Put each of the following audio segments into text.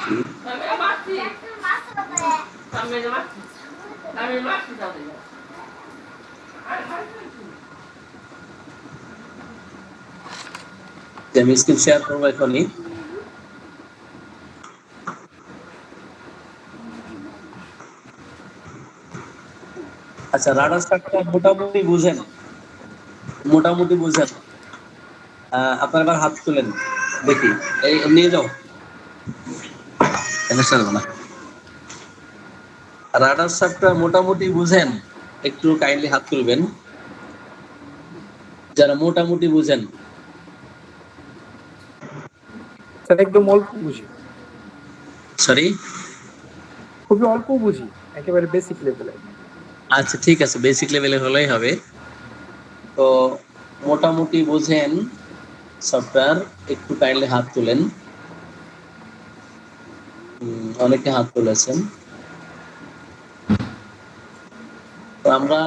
আমি screen share করবো এখনই। আচ্ছা, রাডার স্ট্রাকচার মোটামুটি বুঝেন? মোটামুটি বুঝেন? আপনার এবার হাত তুলেন দেখি, এই নিয়ে যাও। রাডার স্ট্রাকচার মোটামুটি বুঝেন? একটু কাইন্ডলি হাত তুলবেন যারা মোটামুটি বুঝেন। স্যার একদম অল্প বুঝি। সরি, খুবই অল্প বুঝি, একেবারে বেসিক লেভেলে। আচ্ছা ঠিক আছে, বেসিক লেভেলে হলেই হবে। তো মোটামুটি বুঝেন সফটওয়্যার, একটু কাইন্ডলি হাত তুলেন। অনেকে হাত তুলেছেন। তো আমরা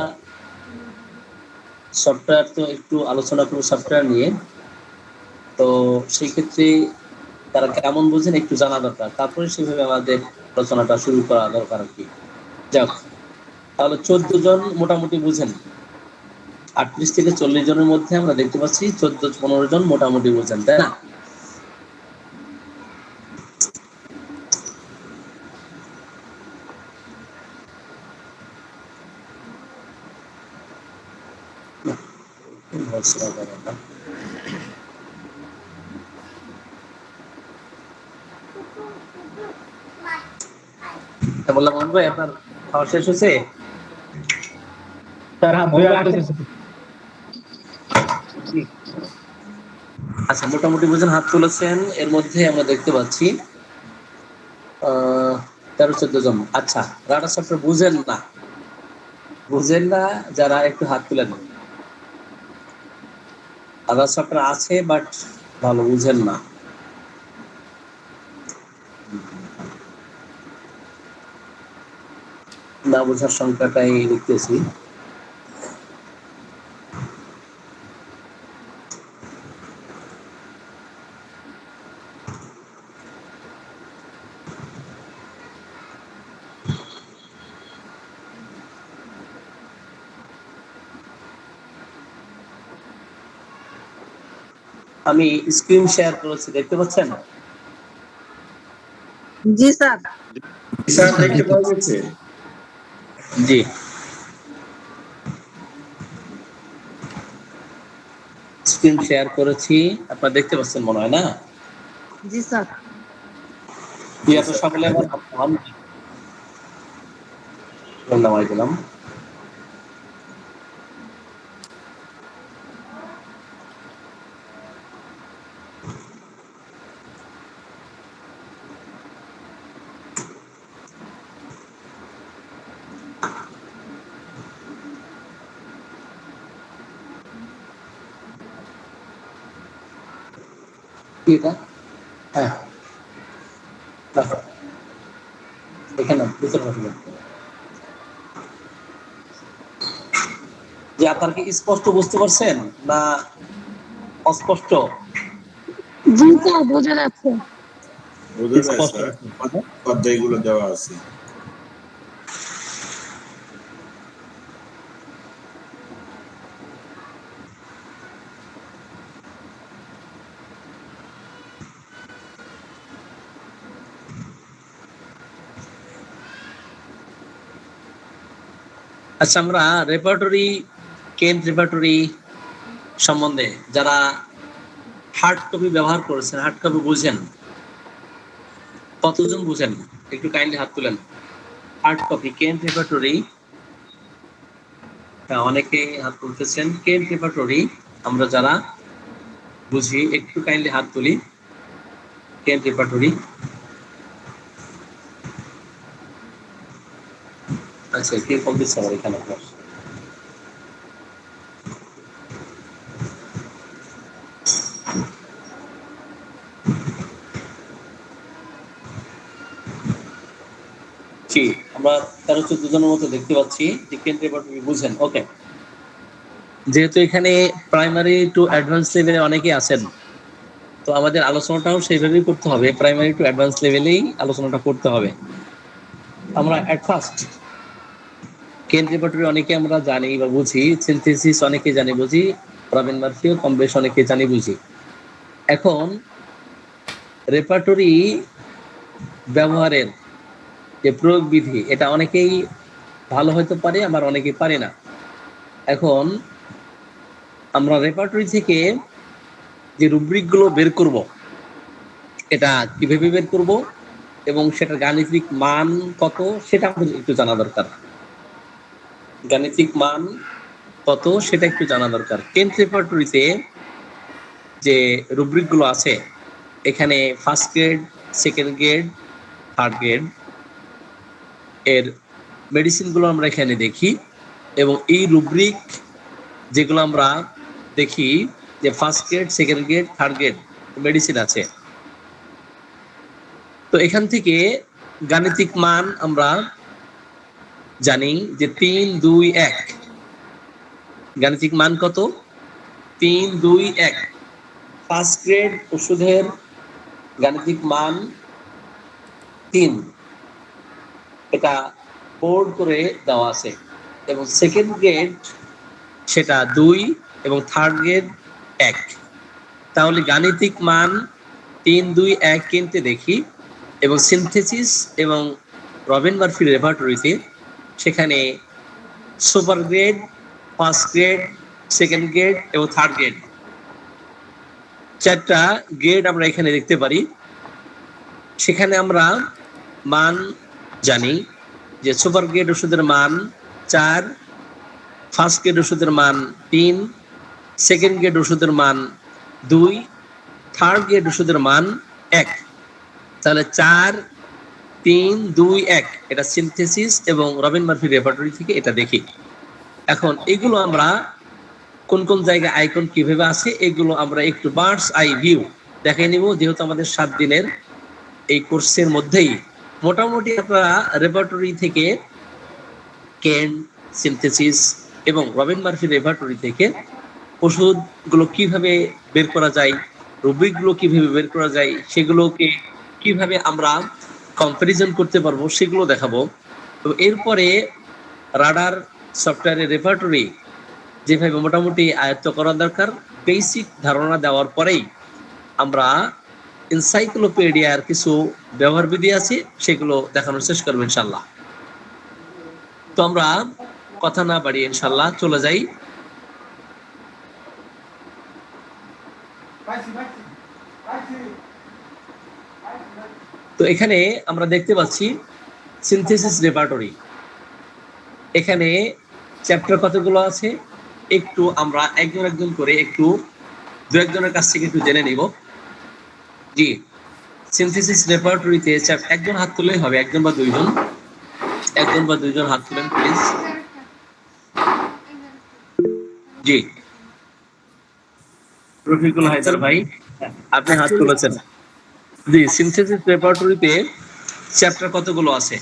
সফটওয়্যার তো একটু আলোচনা করব সফটওয়্যার নিয়ে। তো সেই ক্ষেত্রে তারা কেমন বুঝেন একটু জানা দরকার, তারপরে সেভাবে আমাদের আলোচনাটা শুরু করা দরকার আর কি। যাক, তাহলে 14 জন মোটামুটি বুঝেন। 38 থেকে 40 জনের মধ্যে আমরা দেখতে পাচ্ছি 14-15 জন মোটামুটি বুঝেন, তাই না? বললাম মন ভাই, আপনার খাওয়া শেষ হয়েছে? আচ্ছা, মোটামুটি বুঝেন হাত তুলেছেন, এর মধ্যে আমরা দেখতে পাচ্ছি 13-14 জন। আচ্ছা, রাডার সফটওয়্যার বুঝেন না যারা একটু হাত তুলেন। রাডার সফটওয়্যার আছে বাট ভালো বুঝেন না। না বোঝার সংখ্যাটাই লিখতেছি। আমি স্ক্রিন শেয়ার করেছি, দেখতে পাচ্ছেন? জি স্যার। স্যার দেখতে পাওয়া যাচ্ছে? জি। স্ক্রিন শেয়ার করেছি, আপনারা দেখতে পাচ্ছেন মনে হয়, না? জি স্যার। তো সকলে আবার ধন্যবাদ দিলাম। এটা হ্যাঁ, এখানে ভিতরে রাখবেন। যে আপনার কি স্পষ্ট বুঝতে পারছেন না অস্পষ্ট? জি স্যার, বোঝা যাচ্ছে। বোঝা যায় স্যার, অধ্যায়গুলো দেওয়া আছে। আচ্ছা, আমরা রেপার্টরি, কেন রেপার্টরি সম্বন্ধে যারা হার্ড কপি ব্যবহার করেছেন, হার্ড কপি বুঝেন, কতজন বুঝেন একটু কাইন্ডলি হাত তুলেন। হার্ড কপি কেন রেপার্টরি, অনেকে হাত তুলতেছেন। কেন রেপার্টরি আমরা যারা বুঝি একটু কাইন্ডলি হাত তুলি। কেন রেপার্টরি। আচ্ছা, কে কম দিচ্ছে আমার এখানে আপনার? জি, আমরা 13-14 জনের মতো দেখতে পাচ্ছি যে কেন রেপার্টরি বুঝেন। ওকে, যেহেতু এখানে প্রাইমারি টু অ্যাডভান্স লেভেলে অনেকেই আছেন, তো আমাদের আলোচনাটাও সেইভাবেই করতে হবে, প্রাইমারি টু অ্যাডভান্স লেভেলেই আলোচনাটা করতে হবে। আমরা অ্যাট ফার্স্ট কেন রেপার্টরি অনেকে আমরা জানি বা বুঝি, সিনথেসিস অনেকে জানি বুঝি, রবিন মার্ফিও কম বেশ অনেকে জানি বুঝি। এখন রেপার্টরি ব্যবহারের যে প্রয়োগ বিধি, এটা অনেকেই ভালো হতে পারে, আবার অনেকেই পারে না। এখন আমরা রেপার্টরি থেকে যে রুব্রিকগুলো বের করব, এটা কিভাবে বের করব এবং সেটার গাণিতিক মান কত সেটা আমাদের একটু জানা দরকার। গাণিতিক মান কত সেটা একটু জানা দরকার। টেন্থ রেপার্টরিতে যে রুব্রিকগুলো আছে, এখানে first grade, second grade, third grade এর মেডিসিনগুলো আমরা এখানে দেখি। এবং এই রুব্রিক যেগুলো আমরা দেখি যে first grade, second grade, third grade medicine আছে, তো এখান থেকে গাণিতিক মান আমরা জানি যে 3, 2, 1। গাণিতিক মান কত? 3, 2, 1। ফার্স্ট গ্রেড ওষুধের গাণিতিক মান 3, এটা বোর্ড করে দেওয়া আছে। এবং সেকেন্ড গ্রেড সেটা 2 এবং থার্ড গ্রেড 1। তাহলে গাণিতিক মান 3, 2, 1 কিনতে দেখি। এবং সিনথেসিস এবং রবিন মার্ফি রেপার্টরিতে সেখানে super grade, first grade, second grade এবং থার্ড গ্রেড 4টা গ্রেড আমরা এখানে দেখতে পারি। সেখানে আমরা মান জানি যে সুপার গ্রেড ওষুধের মান 4, ফার্স্ট গ্রেড ওষুধের মান 3, সেকেন্ড গ্রেড ওষুধের মান 2, থার্ড গ্রেড ওষুধের মান 1। তাহলে 4, 3, 2, 1 এটা সিনথেসিস এবং রবিন মার্ফি রেপার্টরি থেকে এটা দেখি। এখন এগুলো আমরা কোন কোন জায়গায় আইকন কিভাবে আছে এগুলো আমরা একটু বার্ডস আই ভিউ দেখাই নিব, যেহেতু আমাদের 7 দিনের এই কোর্সের মধ্যেই মোটামুটি আপনারা রেপার্টরি থেকে কেন, সিনথেসিস এবং রবিন মার্ফি রেপার্টরি থেকে ওষুধগুলো কিভাবে বের করা যায়, রুব্রিকগুলো কিভাবে বের করা যায়, সেগুলোকে কিভাবে আমরা কম্পারিজন করতে পারবো সেগুলো দেখাবো। তো এরপরে রাডার সফটওয়্যারের রেপার্টরি যেভাবে মোটামুটি আয়ত্ত করা দরকার, বেসিক ধারণা দেওয়ার পরেই আমরা এনসাইক্লোপিডিয়ার কিছু ব্যবহার বিধি আছে সেগুলো দেখানোর চেষ্টা করবো ইনশাল্লাহ। তো আমরা কথা না বাড়িয়ে ইনশাল্লাহ চলে যাই। তো এখানে আমরা দেখতে পাচ্ছি সিনথেসিস রেপার্টরি। এখানে চ্যাপ্টার কতগুলো আছে একটু আমরা একজন একজন করে একটু দু একজনের কাছ থেকে একটু জেনে নিব। জি, সিনথেসিস রেপার্টরিতে একজন হাত তুললেই হবে, একজন বা দুইজন, একজন বা দুইজন হাত তুলেন প্লিজ। জি, রফিকুল হায়দার ভাই আপনি হাত তুলেছেন। জি, সিনথেসিস রেপার্টরিতে চ্যাপ্টার কতগুলো আছে?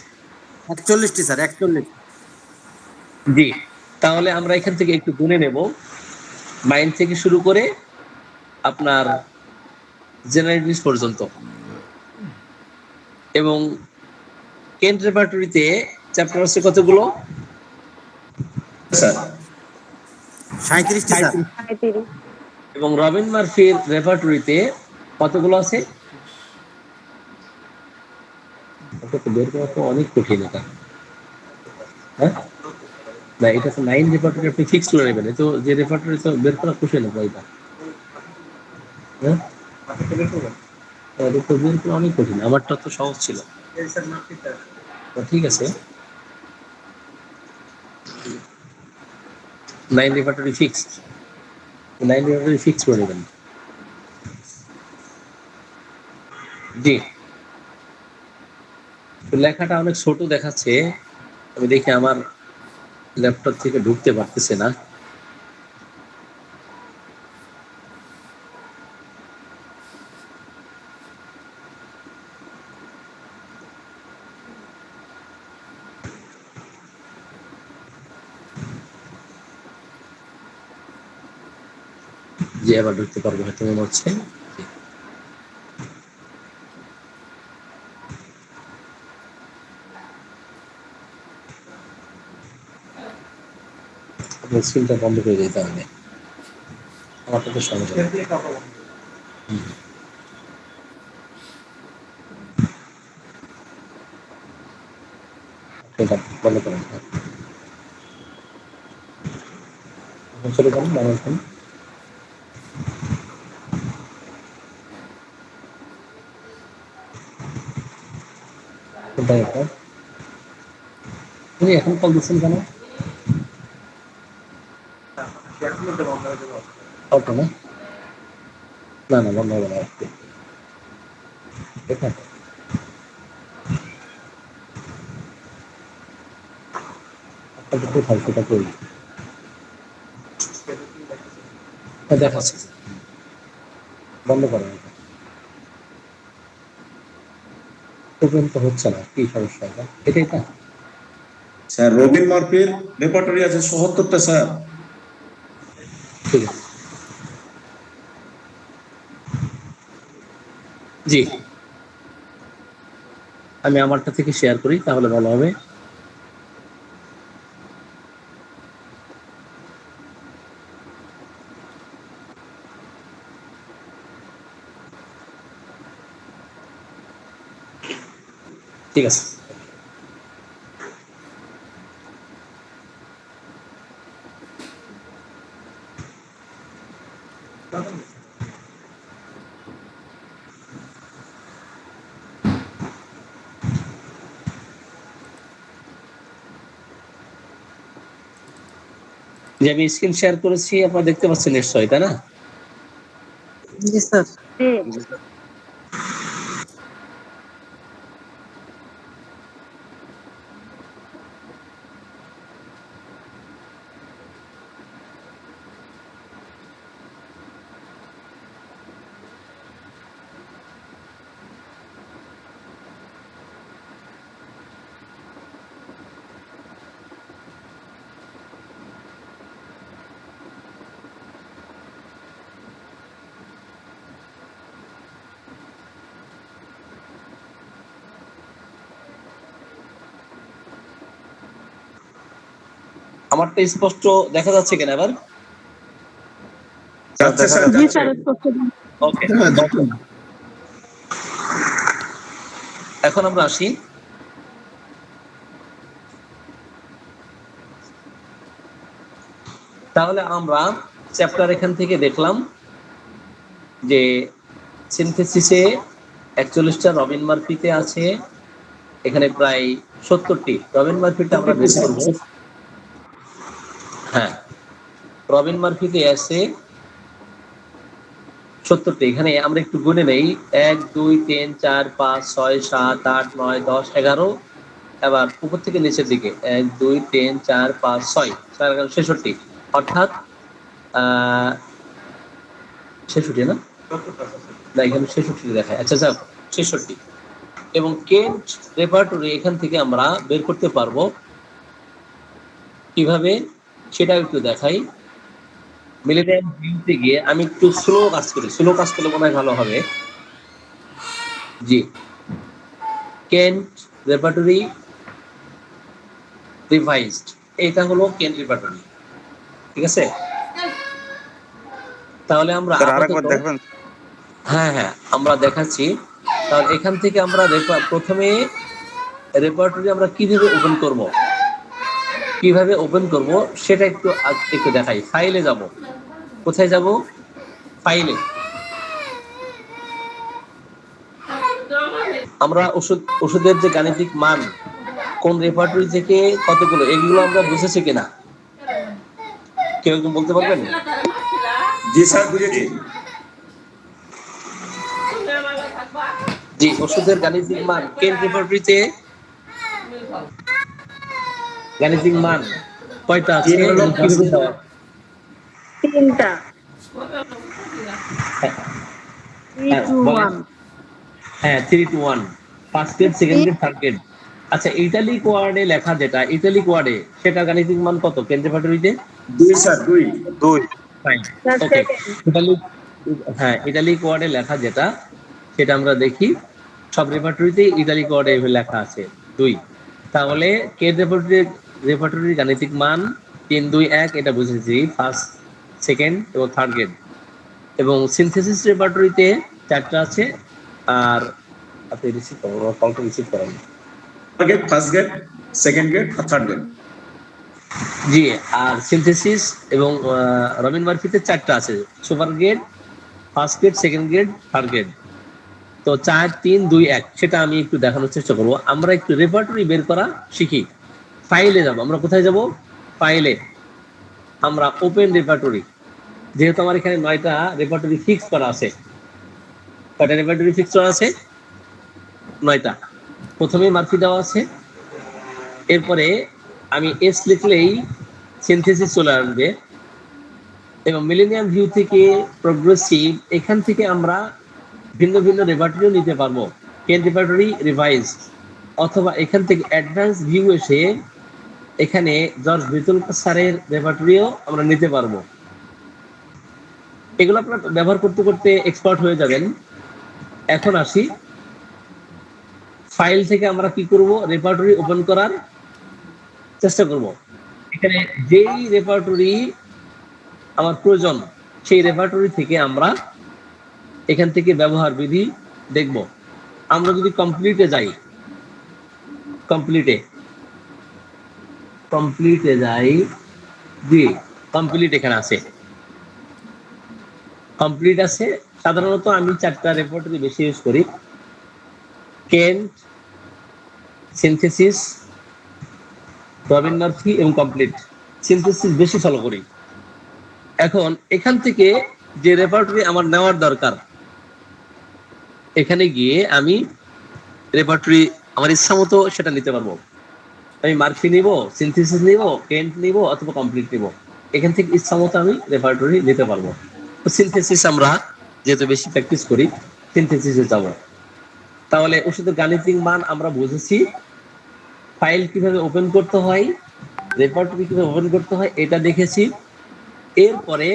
41টি স্যার, 41। জি, তাহলে আমরা এখান থেকে একটু গুনে নেব, মাইন্ড থেকে শুরু করে আপনার জেনারেলিস্ট পর্যন্ত। এবং কেন রেপার্টরিতে চ্যাপ্টার আছে কতগুলো স্যার? 37টি স্যার। এবং রবিন মার্ফির রেপার্টরিতে কতগুলো আছে? বের করা তো অনেক কঠিন এটা। হ্যাঁ না, এটা তো 9 রেপার্টরি আপনি ফিক্স করে নেবেন, তো যে রেপার্টরি তো বের করা কঠিন হবে এটা। হ্যাঁ এটা তো বের করা অনেক কঠিন, আমারটা তো সহজ ছিল। ঠিক আছে, 9 রেপার্টরি ফিক্সড, 9 রেপার্টরি ফিক্স করে নেবেন। জি, লেখাটা অনেক ছোট দেখাচ্ছে, আমি দেখি আমার ল্যাপটপ থেকে ঢুকতে পারতেছে না। জি, আবার ঢুকতে পারবো হয়তো মনে হচ্ছে। স্ক্রিনটা বন্ধ করে দিতে হবে। আমারটা তো সমস্যা এটা বন্ধ করেন। এখন শুরু করুন বানান। কোনটা এটা? তুমি এখন কল দিচ্ছেন কেন? ওকে না না না বন্ধ হবে না আজকে। এটা আপনাকে কোথায় সেটা করি দেখাচ্ছি। বন্ধ করেন এটা। ওপেন তো হচ্ছে না, কি সমস্যা এটা? এটা এটা স্যার রবিন মার্ফির রেপার্টরি আছে ৭৭টা স্যার। ঠিক আছে। জি, আমি আমারটা থেকে শেয়ার করি তাহলে ভালো হবে। ঠিক আছে। যে আমি স্ক্রিন শেয়ার করেছি আপনারা দেখতে পাচ্ছেন নিশ্চয়ই, তাই না? জি স্যার। আমারটা স্পষ্ট দেখা যাচ্ছে কিনা এবার? যাচ্ছে স্যার জি যাচ্ছে। স্যার স্পষ্ট। ওকে, এখন আমরা আসি। তাহলে আমরা চ্যাপ্টার এখান থেকে দেখলাম যে সিনথেসিসে 41টা, রবিন মার্ফিতে আছে এখানে প্রায় 70টি। রবিন মার্ফিটা আমরা বের করব। হ্যাঁ, রবিন মার্ফিতে আছে 70টি। এখানে আমরা একটু গুনে নেই, 1 2 3 4 5 6 7 8 9 10 11। এবার উপর থেকে নিচের দিকে 1 2 3 4 5 6 66, অর্থাৎ 66 না? না, এখানে 66 দেখায়। আচ্ছা যাক, 66। এবং কেন্ট রেপার্টরি এখান থেকে আমরা বের করতে পারবো কিভাবে সেটা একটু দেখাই। মিলিটারি ভিউতে গিয়ে আমি একটু স্লো কাজ করি, স্লো কাজ করলে মনে হয় ভালো হবে। জি, কেন্ট রেপার্টরি রিভাইজড, এটা হলো কেন্ট রেপার্টরি। ঠিক আছে, তাহলে আমরা হ্যাঁ হ্যাঁ আমরা দেখাচ্ছি। তাহলে এখান থেকে আমরা প্রথমে রেপার্টরি আমরা কিভাবে ওপেন করব সেটা একটু দেখাই। ফাইলে যাব, কোথায় যাব? ফাইলে। আমরা ওষুধের যে গাণিতিক মান কোন রেপার্টরি থেকে কতগুলো, এগুলো আমরা বুঝেছি কিনা কেউ একজন বলতে পারবেন? জি স্যার বুঝেছি। জি, ওষুধের গাণিতিক মান কেন রেপার্টরিতে গাণিতিক মান কয়টা আছে? কিভাবে দেওয়া? তিনটা। হ্যাঁ, 3 2 1। হ্যাঁ 3 to 1, first grade, second grade, third grade. আচ্ছা, ইটালিক ওয়ার্ডে লেখা যেটা, ইটালিক ওয়ার্ডে সেটা গাণিতিক মান কত কেন রেপার্টরিতে? 2 স্যার 2। ফাইন, ওকে। ইটালিক, হ্যাঁ ইটালিক ওয়ার্ডে লেখা যেটা সেটা আমরা দেখি। সব রেপার্টরিতে ইটালিক ওয়ার্ডে লেখা আছে 2। তাহলে কে রেপার্টরির গাণিতিক মান 3 2 1 এটা বুঝেছি, ফার্স্ট, সেকেন্ড এবং থার্ড গ্রেড। এবং সিনথেসিস রেপার্টরিতে 4টা আছে। আর আপনি রিসিভ করেন, কলটা রিসিভ করেন। Grade, first grade, second grade আর থার্ড গ্রেড। জি, আর সিনথেসিস এবং রবিন মার্ফিতে 4টা আছে, super grade, first grade, second grade, third grade. তো 4 3 2 1 সেটা আমি একটু দেখানোর চেষ্টা করবো। আমরা একটু রেপার্টরি বের করা শিখি। ফাইলে যাব, আমরা কোথায় যাব? ফাইলে আমরা ওপেন রেপার্টরি, যেহেতু আমার এখানে 9টা রেপার্টরি ফিক্স করা আছে। কয়টা রেপার্টরি ফিক্স করা আছে? 9টা। প্রথমেই মার্ফি দেওয়া আছে, এরপরে আমি এস লিখলেই সিনথেসিস চলে আসবে। এবং মিলেনিয়াম ভিউ থেকে প্রোগ্রেসিভ, এখান থেকে আমরা ভিন্ন ভিন্ন রেপার্টরিও নিতে পারবো। কেন রেপার্টরি রিভাইজ, অথবা এখান থেকে অ্যাডভান্স ভিউ এসে এখানে জর্জ বিতুলকার স্যারের রেপার্টরিও আমরা নিতে পারবো। এগুলো আপনার ব্যবহার করতে করতে এক্সপার্ট হয়ে যাবেন। এখন আসি, ফাইল থেকে আমরা কি করব? রেপার্টরি ওপেন করার চেষ্টা করব। এখানে যেই রেপার্টরি আমার প্রয়োজন, সেই রেপার্টরি থেকে আমরা এখান থেকে ব্যবহার বিধি দেখব। আমরা যদি কমপ্লিটে যাই, কমপ্লিটে যাই, জি কমপ্লিট এখানে আছে, কমপ্লিট আছে। সাধারণত আমি 4টা রেপার্টরি বেশি ইউজ করি, কেন্ট, সিনথেসিস, রবিন মার্ফি এবং কমপ্লিট। সিনথেসিস বেশি ফলো করি। এখন এখান থেকে যে রেপার্টরি আমার নেওয়ার দরকার, এখানে গিয়ে আমি রেপার্টরি আমার ইচ্ছা মতো সেটা নিতে পারবো। আমি মার্ফি নিব, সিনথেসিস নিব, কেন্ট নিব অথবা কমপ্লিট নিব। এখান থেকে ইচ্ছা মতো আমি রেপার্টরি নিতে পারবো। তো সিনথেসিস আমরা যেহেতু বেশি প্র্যাকটিস করি, সিনথেসিসে যাব। তাহলে ওষুধের গাণিতিক মান আমরা বুঝেছি, ফাইল কিভাবে ওপেন করতে হয়, রেপার্টরি কিভাবে ওপেন করতে হয় এটা দেখেছি। এরপরে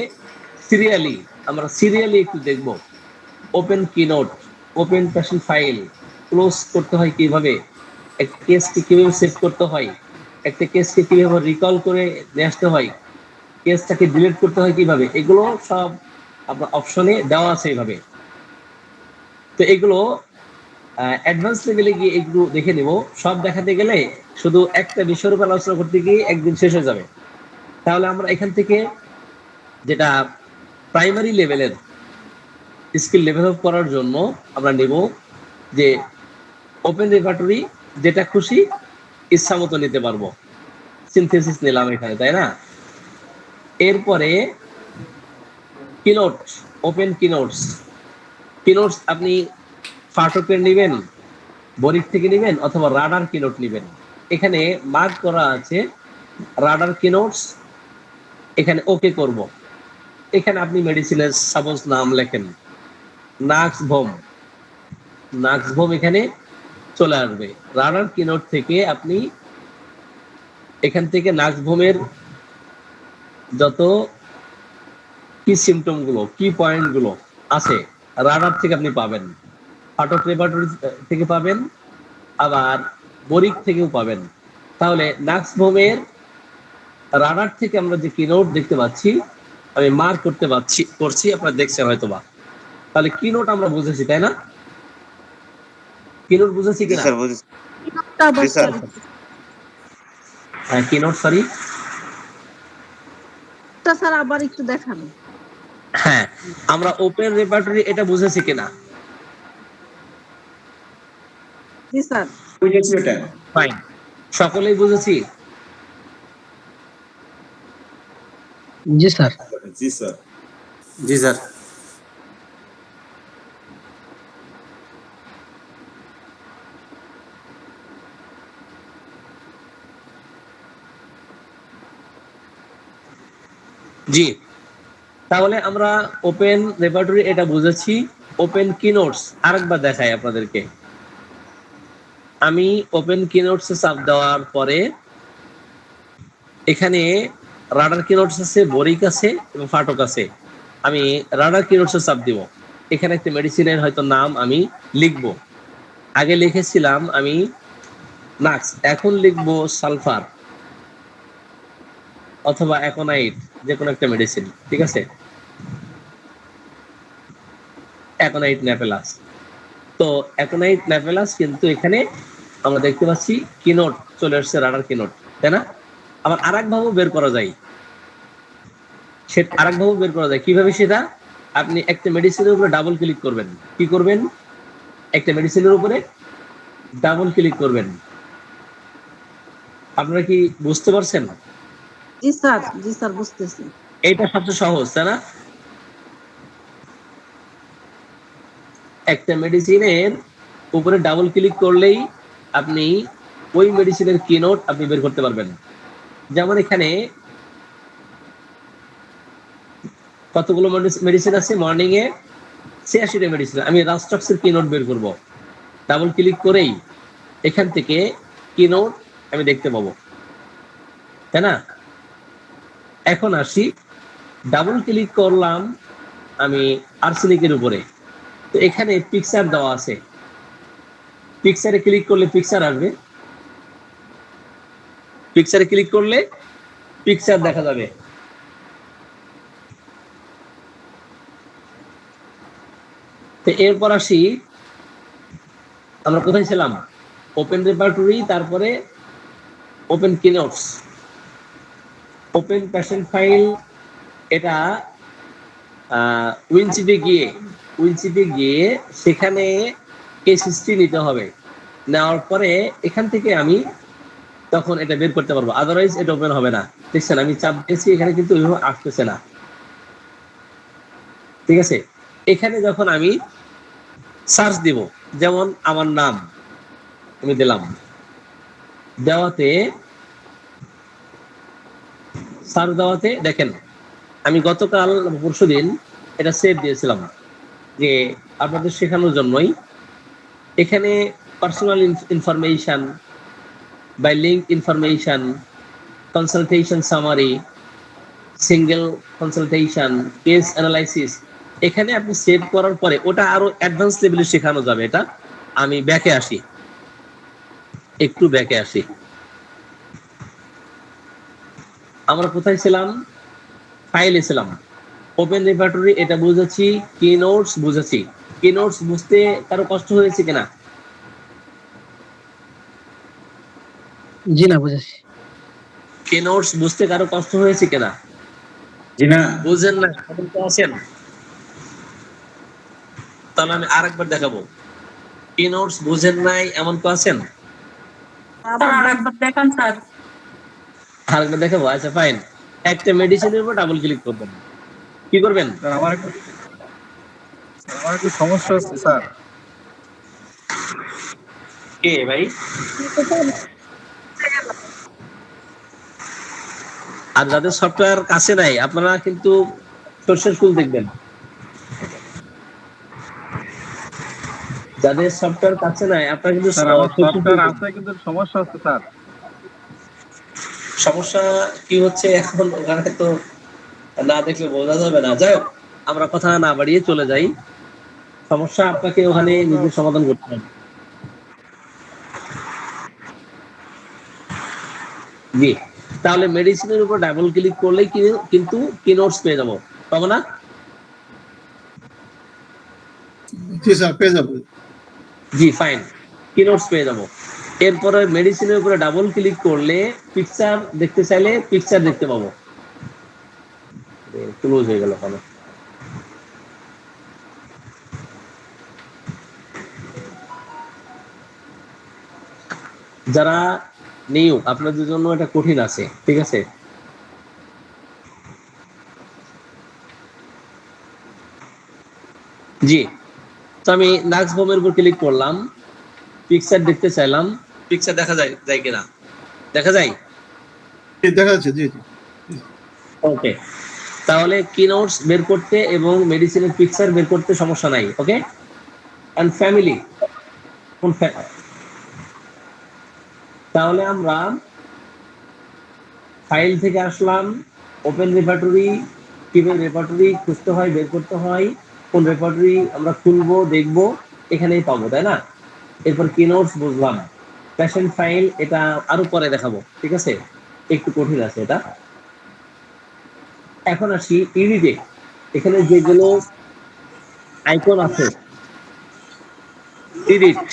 আমরা সিরিয়ালি একটু দেখব। Open keynote, open passion file close করতে হয় কিভাবে, একটা কেসকে কিভাবে সেভ করতে হয়, একটা কেসকে কিভাবে রিকল করে নিয়ে আসতে হয়, কেসটাকে ডিলিট করতে হয় কিভাবে, এগুলো সব আপনার অপশনে দেওয়া আছে এইভাবে। তো এগুলো অ্যাডভান্স লেভেলে গিয়ে এগুলো দেখে নেব। সব দেখাতে গেলে শুধু একটা বিষয়ের উপর আলোচনা করতে গিয়ে একদিন শেষ হয়ে যাবে। তাহলে আমরা এখান থেকে যেটা প্রাইমারি লেভেলের স্কিল ডেভেলপ করার জন্য আমরা নেব যে ওপেন রেপার্টরি, যেটা খুশি ইচ্ছা মতো নিতে পারবো। সিনথেসিস নিলাম এখানে, তাই না? এরপরে কিনোট, ওপেন কিনোটস। কিনোটস আপনি ফাটকের নেবেন, বরিক থেকে নেবেন অথবা রাডার কিনোট নেবেন। এখানে মার্ক করা আছে রাডার কিনোটস, এখানে ওকে করব। এখানে আপনি মেডিসিনের সাপোজ নাম লেখেন, নাক্সভোম এখানে চলে আসবে। রাডার কিনোট থেকে আপনি এখান থেকে নাক্সভোমের যত কি সিমটম গুলো, কি পয়েন্ট গুলো আছে রাডার থেকে আপনি পাবেন, ফাটক রেপার্টরি থেকে পাবেন, আবার বরিক থেকেও পাবেন। তাহলে নাক্সভোমের রাডার থেকে আমরা যে কিনোট দেখতে পাচ্ছি, আমি মার্ক করছি, আপনারা দেখছেন হয়তোবা। তাহলে কিনোট আমরা বুঝেছি, তাই না? কিনোট বুঝেছি কিনা? হ্যাঁ, কিনোট, সরি স্যার আবার একটু দেখান। হ্যাঁ, আমরা ওপেন রেপার্টরি এটা বুঝেছি কিনা? জি স্যার। বুঝেছি এটা। ফাইন, সকলেই বুঝেছি। জি স্যার। জি স্যার। জি স্যার। জি, তাহলে আমরা ওপেন রেপার্টরি এটা বুঝেছি। ওপেন কিনোটস আরেকবার দেখাই আপনাদেরকে। আমি ওপেন কিনোটস চাপ দেওয়ার পরে এখানে রাডার কিনোটস আছে, বরিক আছে এবং ফাটক আছে। আমি রাডার কিনোটস চাপ দিব। এখানে একটা মেডিসিনের হয়তো নাম আমি লিখব। আগে লিখেছিলাম আমি নাক্স, এখন লিখবো সালফার। অথবা অ্যাকোনাইট, যে কোনো একটা মেডিসিন, ঠিক আছে, অ্যাকোনাইট ন্যাপেলাস। তো অ্যাকোনাইট ন্যাপেলাস কিন্তু এখানে আমরা দেখতে পাচ্ছি কিনোট চলে আসছে, রাডার কিনোট, তাই না? আবার আরেক ভাবেও বের করা যায়, সে আরেক ভাবেও বের করা যায়। কিভাবে সেটা? আপনি একটা মেডিসিনের উপরে ডাবল ক্লিক করবেন। কি করবেন? একটা মেডিসিনের উপরে ডাবল ক্লিক করবেন। আপনারা কি বুঝতে পারছেন? জি স্যার বুঝতেছি। এইটা সবচেয়ে সহজ, তাই না? একটা মেডিসিনের উপরে ডাবল ক্লিক করলেই আপনি ওই মেডিসিনের কিনোট আপনি বের করতে পারবেন। যেমন এখানে কতগুলো মেডিসিন আছে, মর্নিং এ 86টা মেডিসিন, আমি রাস্টক্সের কিনোট বের করব। ডাবল ক্লিক করেই এখান থেকে কিনোট আমি দেখতে পাবো, তাই না? এখন আসি, ডাবল ক্লিক করলাম আমি আর্সেনিকের উপরে, তো এখানে পিকচার দেওয়া আছে, পিকচারে ক্লিক করলে পিকচার আসবে, পিকচারে ক্লিক করলে পিকচার দেখা যাবে। তো এরপর আসি, আমরা কোথায় ছিলাম? ওপেন রেপার্টরি, তারপরে ওপেন কিনোটস, ওপেন পেশেন্ট ফাইল। এটা উইনচিপে গিয়ে সেখানে কেস হিস্ট্রি নিতে হবে। নেওয়ার পরে এখান থেকে আমি তখন এটা বের করতে পারবো, আদারওয়াইজ এটা ওপেন হবে না। দেখছেন আমি চাপ দিয়েছি, এখানে কিন্তু ওইভাবে আসতেছে না, ঠিক আছে? এখানে যখন আমি সার্চ দিব, যেমন আমার নাম আমি দিলাম, দেওয়াতে সার্চ দেওয়াতে দেখেন আমি গতকাল পরশুদিন এটা সেভ দিয়েছিলাম যে আপনাদের শেখানোর জন্যই। এখানে personal information, by link information, consultation summary, single consultation, case analysis, এখানে আপনি সেভ করার পরে ওটা আরো অ্যাডভান্স লেভেলে শেখানো যাবে। এটা আমি ব্যাকে আসি, একটু ব্যাকে আসি। আমরা কোথায় ছিলাম? ফাইলে ছিলাম, ওপেন রেপার্টরি এটা বুঝেছি, কি নোটস বুঝেছি। কি নোটস বুঝতে কারো কষ্ট হয়েছে কিনা? জি না বুঝেছি। কি নোটস বুঝতে কারো কষ্ট হয়েছে কিনা? জি না। বুঝেন না এমন তো আছেন? তাহলে আমি আরেকবার দেখাবো। কি নোটস বুঝেন নাই এমন তো আছেন? আরেকবার দেখান স্যার। আরেকবার দেখাবো, আচ্ছা ফাইন। একটা মেডিসিনের উপর ডাবল ক্লিক করবেন, কি করবেন? আমার একটু সমস্যা হচ্ছে স্যার। কে ভাই? আর যাদের সফটওয়্যার কাছে নাই আপনারা কিন্তু সর্ষের ফুল দেখবেন। যাদের সফটওয়্যার কাছে নাই আপনারা কিন্তু স্যার আমার সর্ষের ফুল সফটওয়্যার দেখবেন। আছে কিন্তু সমস্যা হচ্ছে স্যার। সমস্যা কি হচ্ছে এখন ওখানে তো না দেখলে বোঝা যাবে না। যাই হোক, আমরা কথা না বাড়িয়ে চলে যাই। সমস্যা আপনাকে ওখানে নিজে সমাধান করতে হবে। জি, তাহলে মেডিসিনের উপর ডাবল ক্লিক করলেই কিন্তু কিনোটস পেয়ে যাবো, পাবো না? জি স্যার পেয়ে যাবো। জি ফাইন, কিনোটস পেয়ে যাবো। এরপরে মেডিসিনের উপরে ডাবল ক্লিক করলে পিকচার দেখতে চাইলে পিকচার দেখতে পাবো। ক্লোজ হয়ে গেল কেন? যারা নিউ আপনাদের জন্য এটা কঠিন আছে, ঠিক আছে? জি, তো আমি নাক্স বোমের উপর ক্লিক করলাম, পিকচার দেখতে চাইলাম, পিকচার দেখা যায় কিনা? দেখা যায়? দেখা যাচ্ছে, জি জি। ওকে, তাহলে কিনোটস বের করতে এবং মেডিসিনের পিকচার বের করতে সমস্যা নাই। ওকে, এন্ড ফ্যামিলি, তাহলে আমরা ফাইল থেকে আসলাম, ওপেন রেপার্টরি, কিভাবে রেপার্টরি খুঁজতে হয়, বের করতে হয়, কোন রেপার্টরি আমরা খুলবো দেখবো, এখানেই পাবো, তাই না? এরপর কিনোটস বুঝলাম, পেশেন্ট ফাইল এটা আরো পরে দেখাবো, ঠিক আছে? একটু কঠিন আছে এটা। এখন আসি এডিটে। এখানে যেগুলো আইকন আছে, এডিট,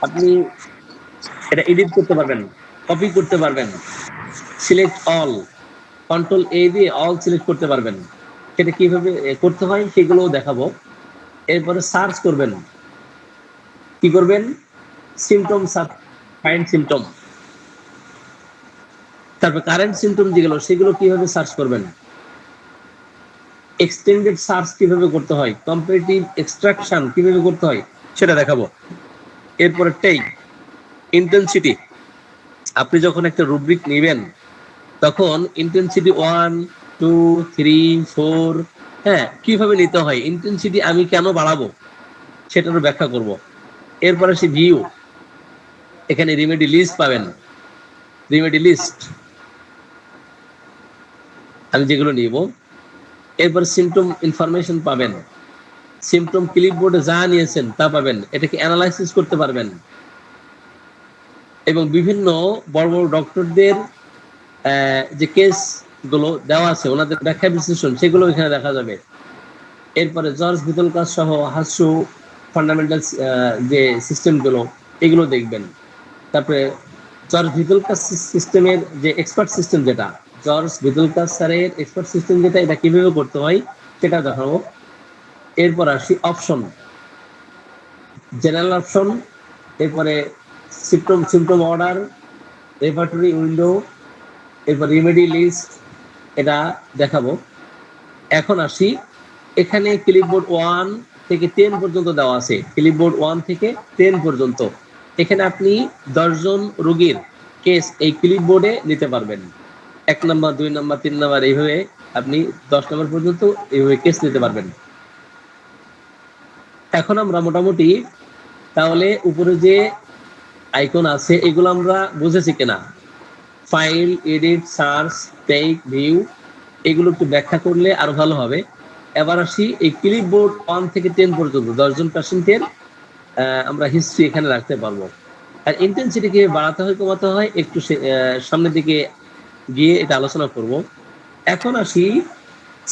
আপনি এটা এডিট করতে পারবেন, কপি করতে পারবেন, সিলেক্ট অল, কন্ট্রোল এ দিয়ে অল সিলেক্ট করতে পারবেন। সেটা কিভাবে করতে হয় সেগুলোও দেখাবো। এরপরে সার্চ করবেন, কি করবেন, সিমটম সার্চ, ফাইন্ড সিমটম। তারপর কারেন্ট সিমটম যেগুলো সেগুলো কিভাবে সার্চ করবেন, এক্সটেন্ডেড সার্চ কিভাবে করতে হয়, কম্পারেটিভ এক্সট্রাকশন কিভাবে করতে হয় সেটা দেখাবো। এরপরে টেক, ইন্টেন্সিটি, আপনি যখন একটা রুব্রিক নেবেন তখন ইন্টেন্সিটি 1, 2, 3, 4 হ্যাঁ কিভাবে নিতে হয়, ইন্টেন্সিটি আমি কেন বাড়াবো সেটারও ব্যাখ্যা করব। এরপরে সে ভিউ, এখানে রিমেডি লিস্ট পাবেন, রিমেডি লিস্ট আমি যেগুলো নিব। এরপর সিমটম ইনফরমেশন পাবেন, সিমটম ক্লিপবোর্ডে যা নিয়েছেন তা পাবেন, এটাকে অ্যানালাইসিস করতে পারবেন। এবং বিভিন্ন বড় বড় ডক্টরদের যে কেস গুলো দেওয়া আছে ওনাদের ব্যাখ্যা বিশ্লেষণ সেগুলো এখানে দেখা যাবে। এরপরে জর্জ ভিতলকার সহ হাস্য ফান্ডামেন্টাল যে সিস্টেমগুলো এগুলো দেখবেন। তারপরে জর্জ ভিতলকার সিস্টেমের যে এক্সপার্ট সিস্টেম, যেটা জর্জ ভিতলকার স্যারের এক্সপার্ট সিস্টেম যেটা, এটা কিভাবে করতে হয় সেটা দেখাবো। এরপর আসি অপশন, জেনারেল অপশন, এরপরে সিমটম অর্ডার, রেপার্টরি উইন্ডো, এরপর রিমেডি লিস্ট, এটা দেখাবো। এখন আসি, এখানে ক্লিপবোর্ড 1 থেকে 10 পর্যন্ত দেওয়া আছে, ক্লিপবোর্ড 1 থেকে 10 পর্যন্ত। এখানে আপনি 10 জন রোগীর কেস এই ক্লিপবোর্ডে নিতে পারবেন, 1 নম্বর 2 নম্বর 3 নম্বর এইভাবে আপনি 10 নম্বর পর্যন্ত এইভাবে কেস নিতে পারবেন। এখন আমরা মোটামুটি তাহলে উপরে যে আইকন আছে এগুলো আমরা বুঝেছি কিনা, file, edit, search, take, view, এগুলো একটু ব্যাখ্যা করলে আরো ভালো হবে। এবার আসি এই ক্লিপবোর্ড 1 থেকে 10 পর্যন্ত 10 জন পেশেন্টের আমরা হিস্ট্রি এখানে রাখতে পারবো। আর ইন্টেন্সিটি কিভাবে বাড়াতে হয় কমাতে হয় একটু সামনের দিকে গিয়ে এটা আলোচনা করব। এখন আসি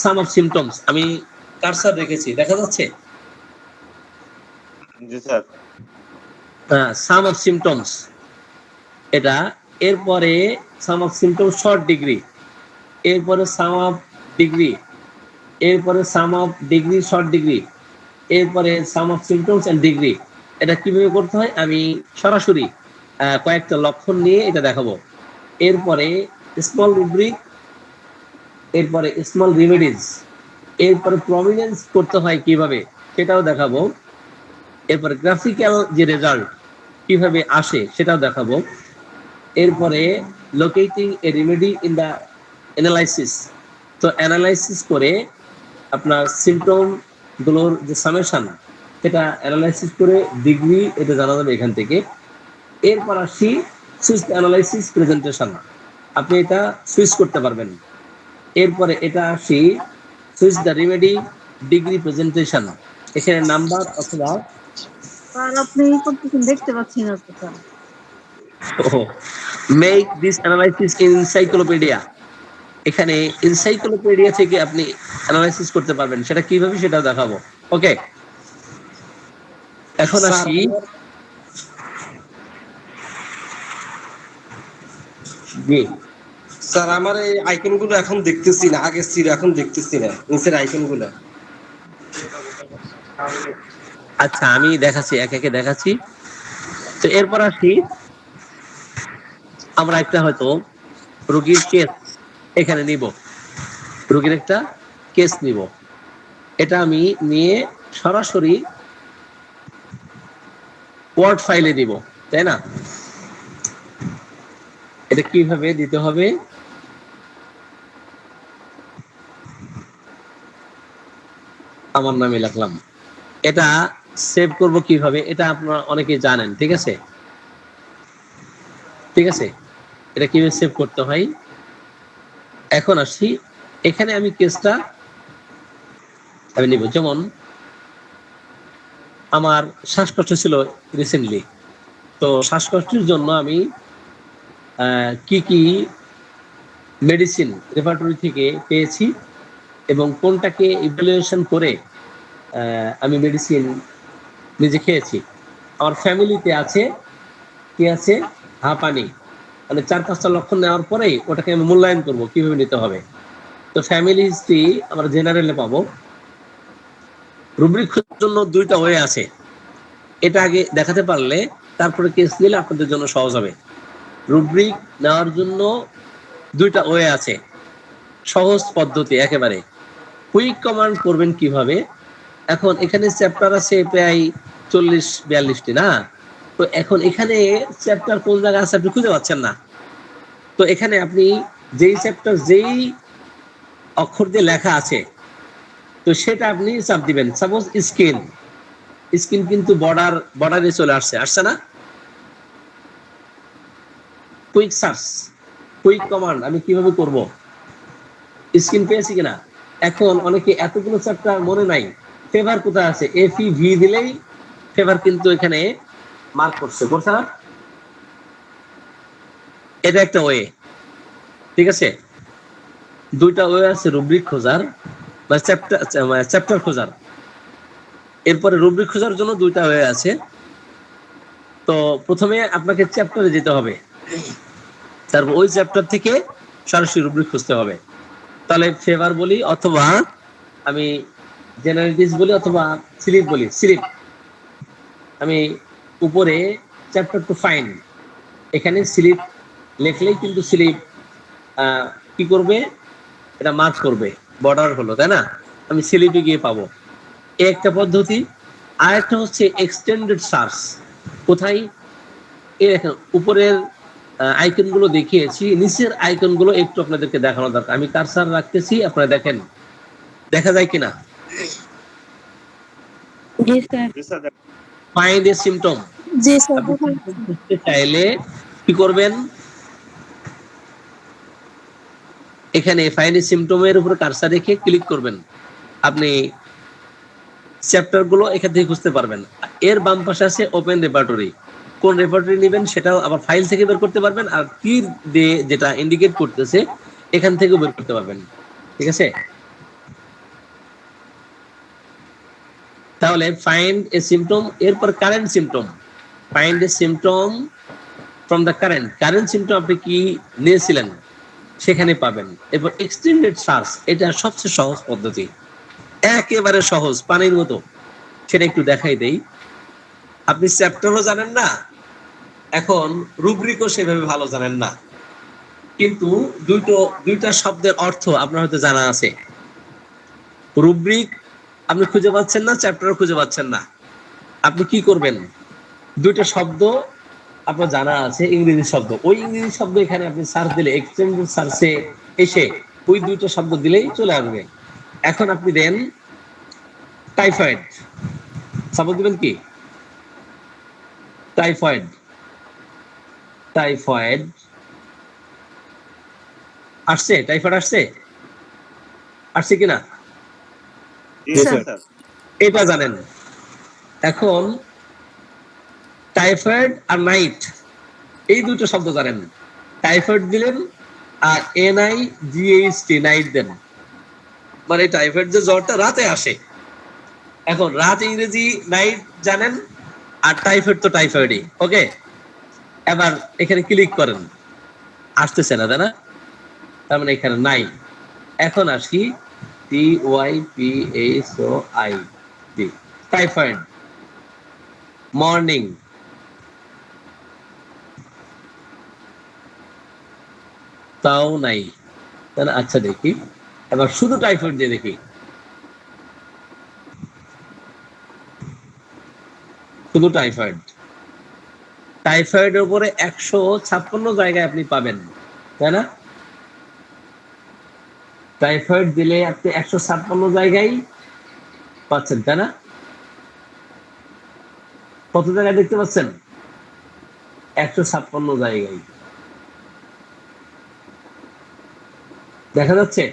সাম অফ সিমটমস, আমি কারসার রেখেছি, দেখা যাচ্ছে? জি স্যার। সাম অফ সিমটমস এটা। এরপরে সাম অফ সিমটমস শর্ট ডিগ্রি, এরপরে সাম অফ ডিগ্রি, এরপরে সাম অফ ডিগ্রি শর্ট ডিগ্রি, এরপরে সাম অফ সিমটমস এন্ড ডিগ্রি। এটা কিভাবে করতে হয় আমি সরাসরি কয়েকটা লক্ষণ নিয়ে এটা দেখাবো। এরপরে স্মল রুব্রিক, এরপরে স্মল রিমেডিজ, এরপরে প্রমিনেন্স করতে হয় কিভাবে সেটাও দেখাবো। এরপরে গ্রাফিক্যাল যে রেজাল্ট কিভাবে আসে সেটাও দেখাবো। এরপরে locating a remedy in the analysis, তো অ্যানালাইসিস করে আপনার সিমটম গুলোর যে সামেশন সেটা অ্যানালাইসিস করে ডিগ্রি এটা জানা যাবে এখান থেকে। এরপর আসি সুইচ অ্যানালাইসিস প্রেজেন্টেশন, আপনি এটা সুইচ করতে পারবেন। এরপরে এটা আসি switch the remedy degree presentation, এখানে নাম্বার অথবা স্যার আপনি করতেছেন দেখতে পাচ্ছি না তো sir. Make this analysis in encyclopedia, এখানে এনসাইক্লোপিডিয়া থেকে আপনি অ্যানালাইসিস করতে পারবেন, সেটা কিভাবে সেটাও দেখাবো। ওকে, এখন আসি জি স্যার আমার এই আইকন গুলো এখন দেখতেছি না, আগে ছিল এখন দেখতেছি না নিচের আইকন গুলো। আচ্ছা আমি দেখাচ্ছি, এক একে দেখাচ্ছি। তো এরপর আসি আমরা একটা হয়তো রোগীর কেস এখানে নিব, রোগীর একটা কেস নিব, এটা আমি নিয়ে সরাসরি ওয়ার্ড ফাইলে দিব, তাই না? এটা কিভাবে দিতে হবে, আমার নামে লিখলাম, এটা সেভ করব কিভাবে এটা আপনারা অনেকেই জানেন, ঠিক আছে? ঠিক আছে, এটা কিভাবে সেভ করতে হয়। এখন আসি, এখানে আমি কেসটা আমি নিব, যেমন আমার শ্বাসকষ্ট ছিল রিসেন্টলি, তো শ্বাসকষ্টের জন্য আমি কি কি মেডিসিন রেপার্টরি থেকে পেয়েছি এবং কোনটাকে ইভ্যালুয়েশন করে আমি মেডিসিন নিজে খেয়েছি। আমার ফ্যামিলিতে আছে কি আছে, হাঁপানি, মানে 4-5টা লক্ষণ নেওয়ার পরেই ওটাকে আমি মূল্যায়ন করবো কিভাবে নিতে হবে। তো ফ্যামিলি হিস্ট্রি আমরা জেনারেলে পাবো। রুব্রিক জন্য 2টা ওয়ে আছে, এটা আগে দেখাতে পারলে তারপরে কেস নিলে আপনাদের জন্য সহজ হবে। রুব্রিক নেওয়ার জন্য 2টা ওয়ে আছে, সহজ পদ্ধতি একেবারে। কুইক কমান্ড করবেন কিভাবে? এখন এখানে চ্যাপ্টার আছে প্রায় 40-42টি না, তো এখন এখানে চ্যাপ্টার কোন জায়গায় আছে আপনি খুঁজে পাচ্ছেন না। তো এখানে আপনি যেই চ্যাপ্টার যেই অক্ষর দিয়ে লেখা আছে তো সেটা আপনি চাপ দিবেন। সাপোজ স্কিন, স্কিন কিন্তু বর্ডারে চলে আসছে না? কুইক সার্চ, কুইক কমান্ড আমি কিভাবে করব? স্কিন পেয়েছি কিনা? এখন অনেকে এতগুলো চ্যাপ্টার মনে নাই, ফেভার কোথায় আছে, FEV দিলেই ফেভার কিন্তু এখানে মার্ক করছে না? এটা একটা ওয়ে, ঠিক আছে? 2টা ওয়ে আছে রুব্রিক খোঁজার বা চ্যাপ্টার খোঁজার। এরপরে রুব্রিক খোঁজার জন্য 2টা ওয়ে আছে। তো প্রথমে আপনাকে চ্যাপ্টারে যেতে হবে, তারপর ওই চ্যাপ্টার থেকে সরাসরি রুব্রিক খুঁজতে হবে। তাহলে ফেভার বলি অথবা আমি জেনারেলিটিস বলি অথবা স্লিপ বলি। স্লিপ আমি উপরে চ্যাপ্টার টু ফাইন্ড, এখানে স্লিপ লেখলেই কিন্তু স্লিপ কি করবে, এটা মার্ক করবে, বর্ডার হলো, তাই না? আমি স্লিপে গিয়ে পাবো, এই একটা পদ্ধতি। আর একটা হচ্ছে এক্সটেন্ডেড সার্চ। কোথায়? এই দেখেন উপরের আইকন গুলো দেখিয়েছি, নিচের আইকন গুলো একটু আপনাদেরকে দেখানো দরকার। আমি কারসার রাখতেছি, আপনারা দেখেন দেখা যায় কিনা। জি স্যার। ফাইন্ড এ সিম্পটম, জি স্যার। আপনি সিম্পটম খুঁজতে চাইলে কি করবেন, এখানে ফাইন্ড এ সিম্পটমের উপর কারসার রেখে ক্লিক করবেন, আপনি চ্যাপ্টার গুলো এখান থেকে খুঁজতে পারবেন। এর বাম পাশে আছে ওপেন রেপার্টরি, কোন রেপার্টরি নেবেন সেটাও আবার ফাইল থেকে বের করতে পারবেন, আর তীর দিয়ে যেটা ইন্ডিকেট করতেছে এখান থেকেও বের করতে পারবেন, ঠিক আছে? তাহলে ফাইন্ড এ সিম্পটম, এরপর current symptom, find a symptom from the current symptom আপনি কি নিয়েছিলেন সেখানে পাবেন। এরপর এক্সটেন্ডেড সার্চ, এটা সবচেয়ে সহজ পদ্ধতি, একেবারে সহজ পানির মতো। সেটা একটু দেখাই দেই। আপনি চ্যাপ্টারও জানেন না, এখন রুব্রিকও সেভাবে ভালো জানেন না, কিন্তু দুইটা শব্দের অর্থ আপনার হয়তো জানা আছে। রুব্রিক আপনি খুঁজে পাচ্ছেন না, চ্যাপ্টারও খুঁজে পাচ্ছেন না, আপনি কি করবেন? 2টা শব্দ আপনার জানা আছে, ইংরেজি শব্দ, ওই ইংরেজি শব্দ এখানে আপনি সার্চ দিলে এক্সটেন্ডেড সার্চে এসে ওই 2টা শব্দ দিলেই চলে আসবে। এখন আপনি দেন টাইফয়েড, সাপোজ দিবেন কি টাইফয়েড, টাইফয়েড আসছে, টাইফয়েড আসছে কিনা? এটা জানেন। এখন টাইফয়েড আর নাইট, এই 2টো শব্দ জানেন। টাইফয়েড দিলেন আর NIGHT নাইট দেন, মানে টাইফয়েড যে জ্বরটা রাতে আসে। এখন রাত ইংরেজি নাইট জানেন, আর টাইফয়েড তো টাইফয়েডই। ওকে, এবার এখানে ক্লিক করেন, আসতেছে না, তাই না? তার মানে এখানে নাই। এখন আসি TYPHOID, টাইফয়েড। মর্নিং, তাও নাই, তাই না? আচ্ছা দেখি এবার শুধু টাইফয়েড দিয়ে দেখি, শুধু টাইফয়েড। টাইফয়েডের উপরে 156 জায়গায় আপনি পাবেন, তাই না? টাইফয়েড দিলে আপনি 156 জায়গায় পাচ্ছেন, তাই না? কত জায়গায় দেখতে পাচ্ছেন? 156 জায়গায় দেখা যাচ্ছে।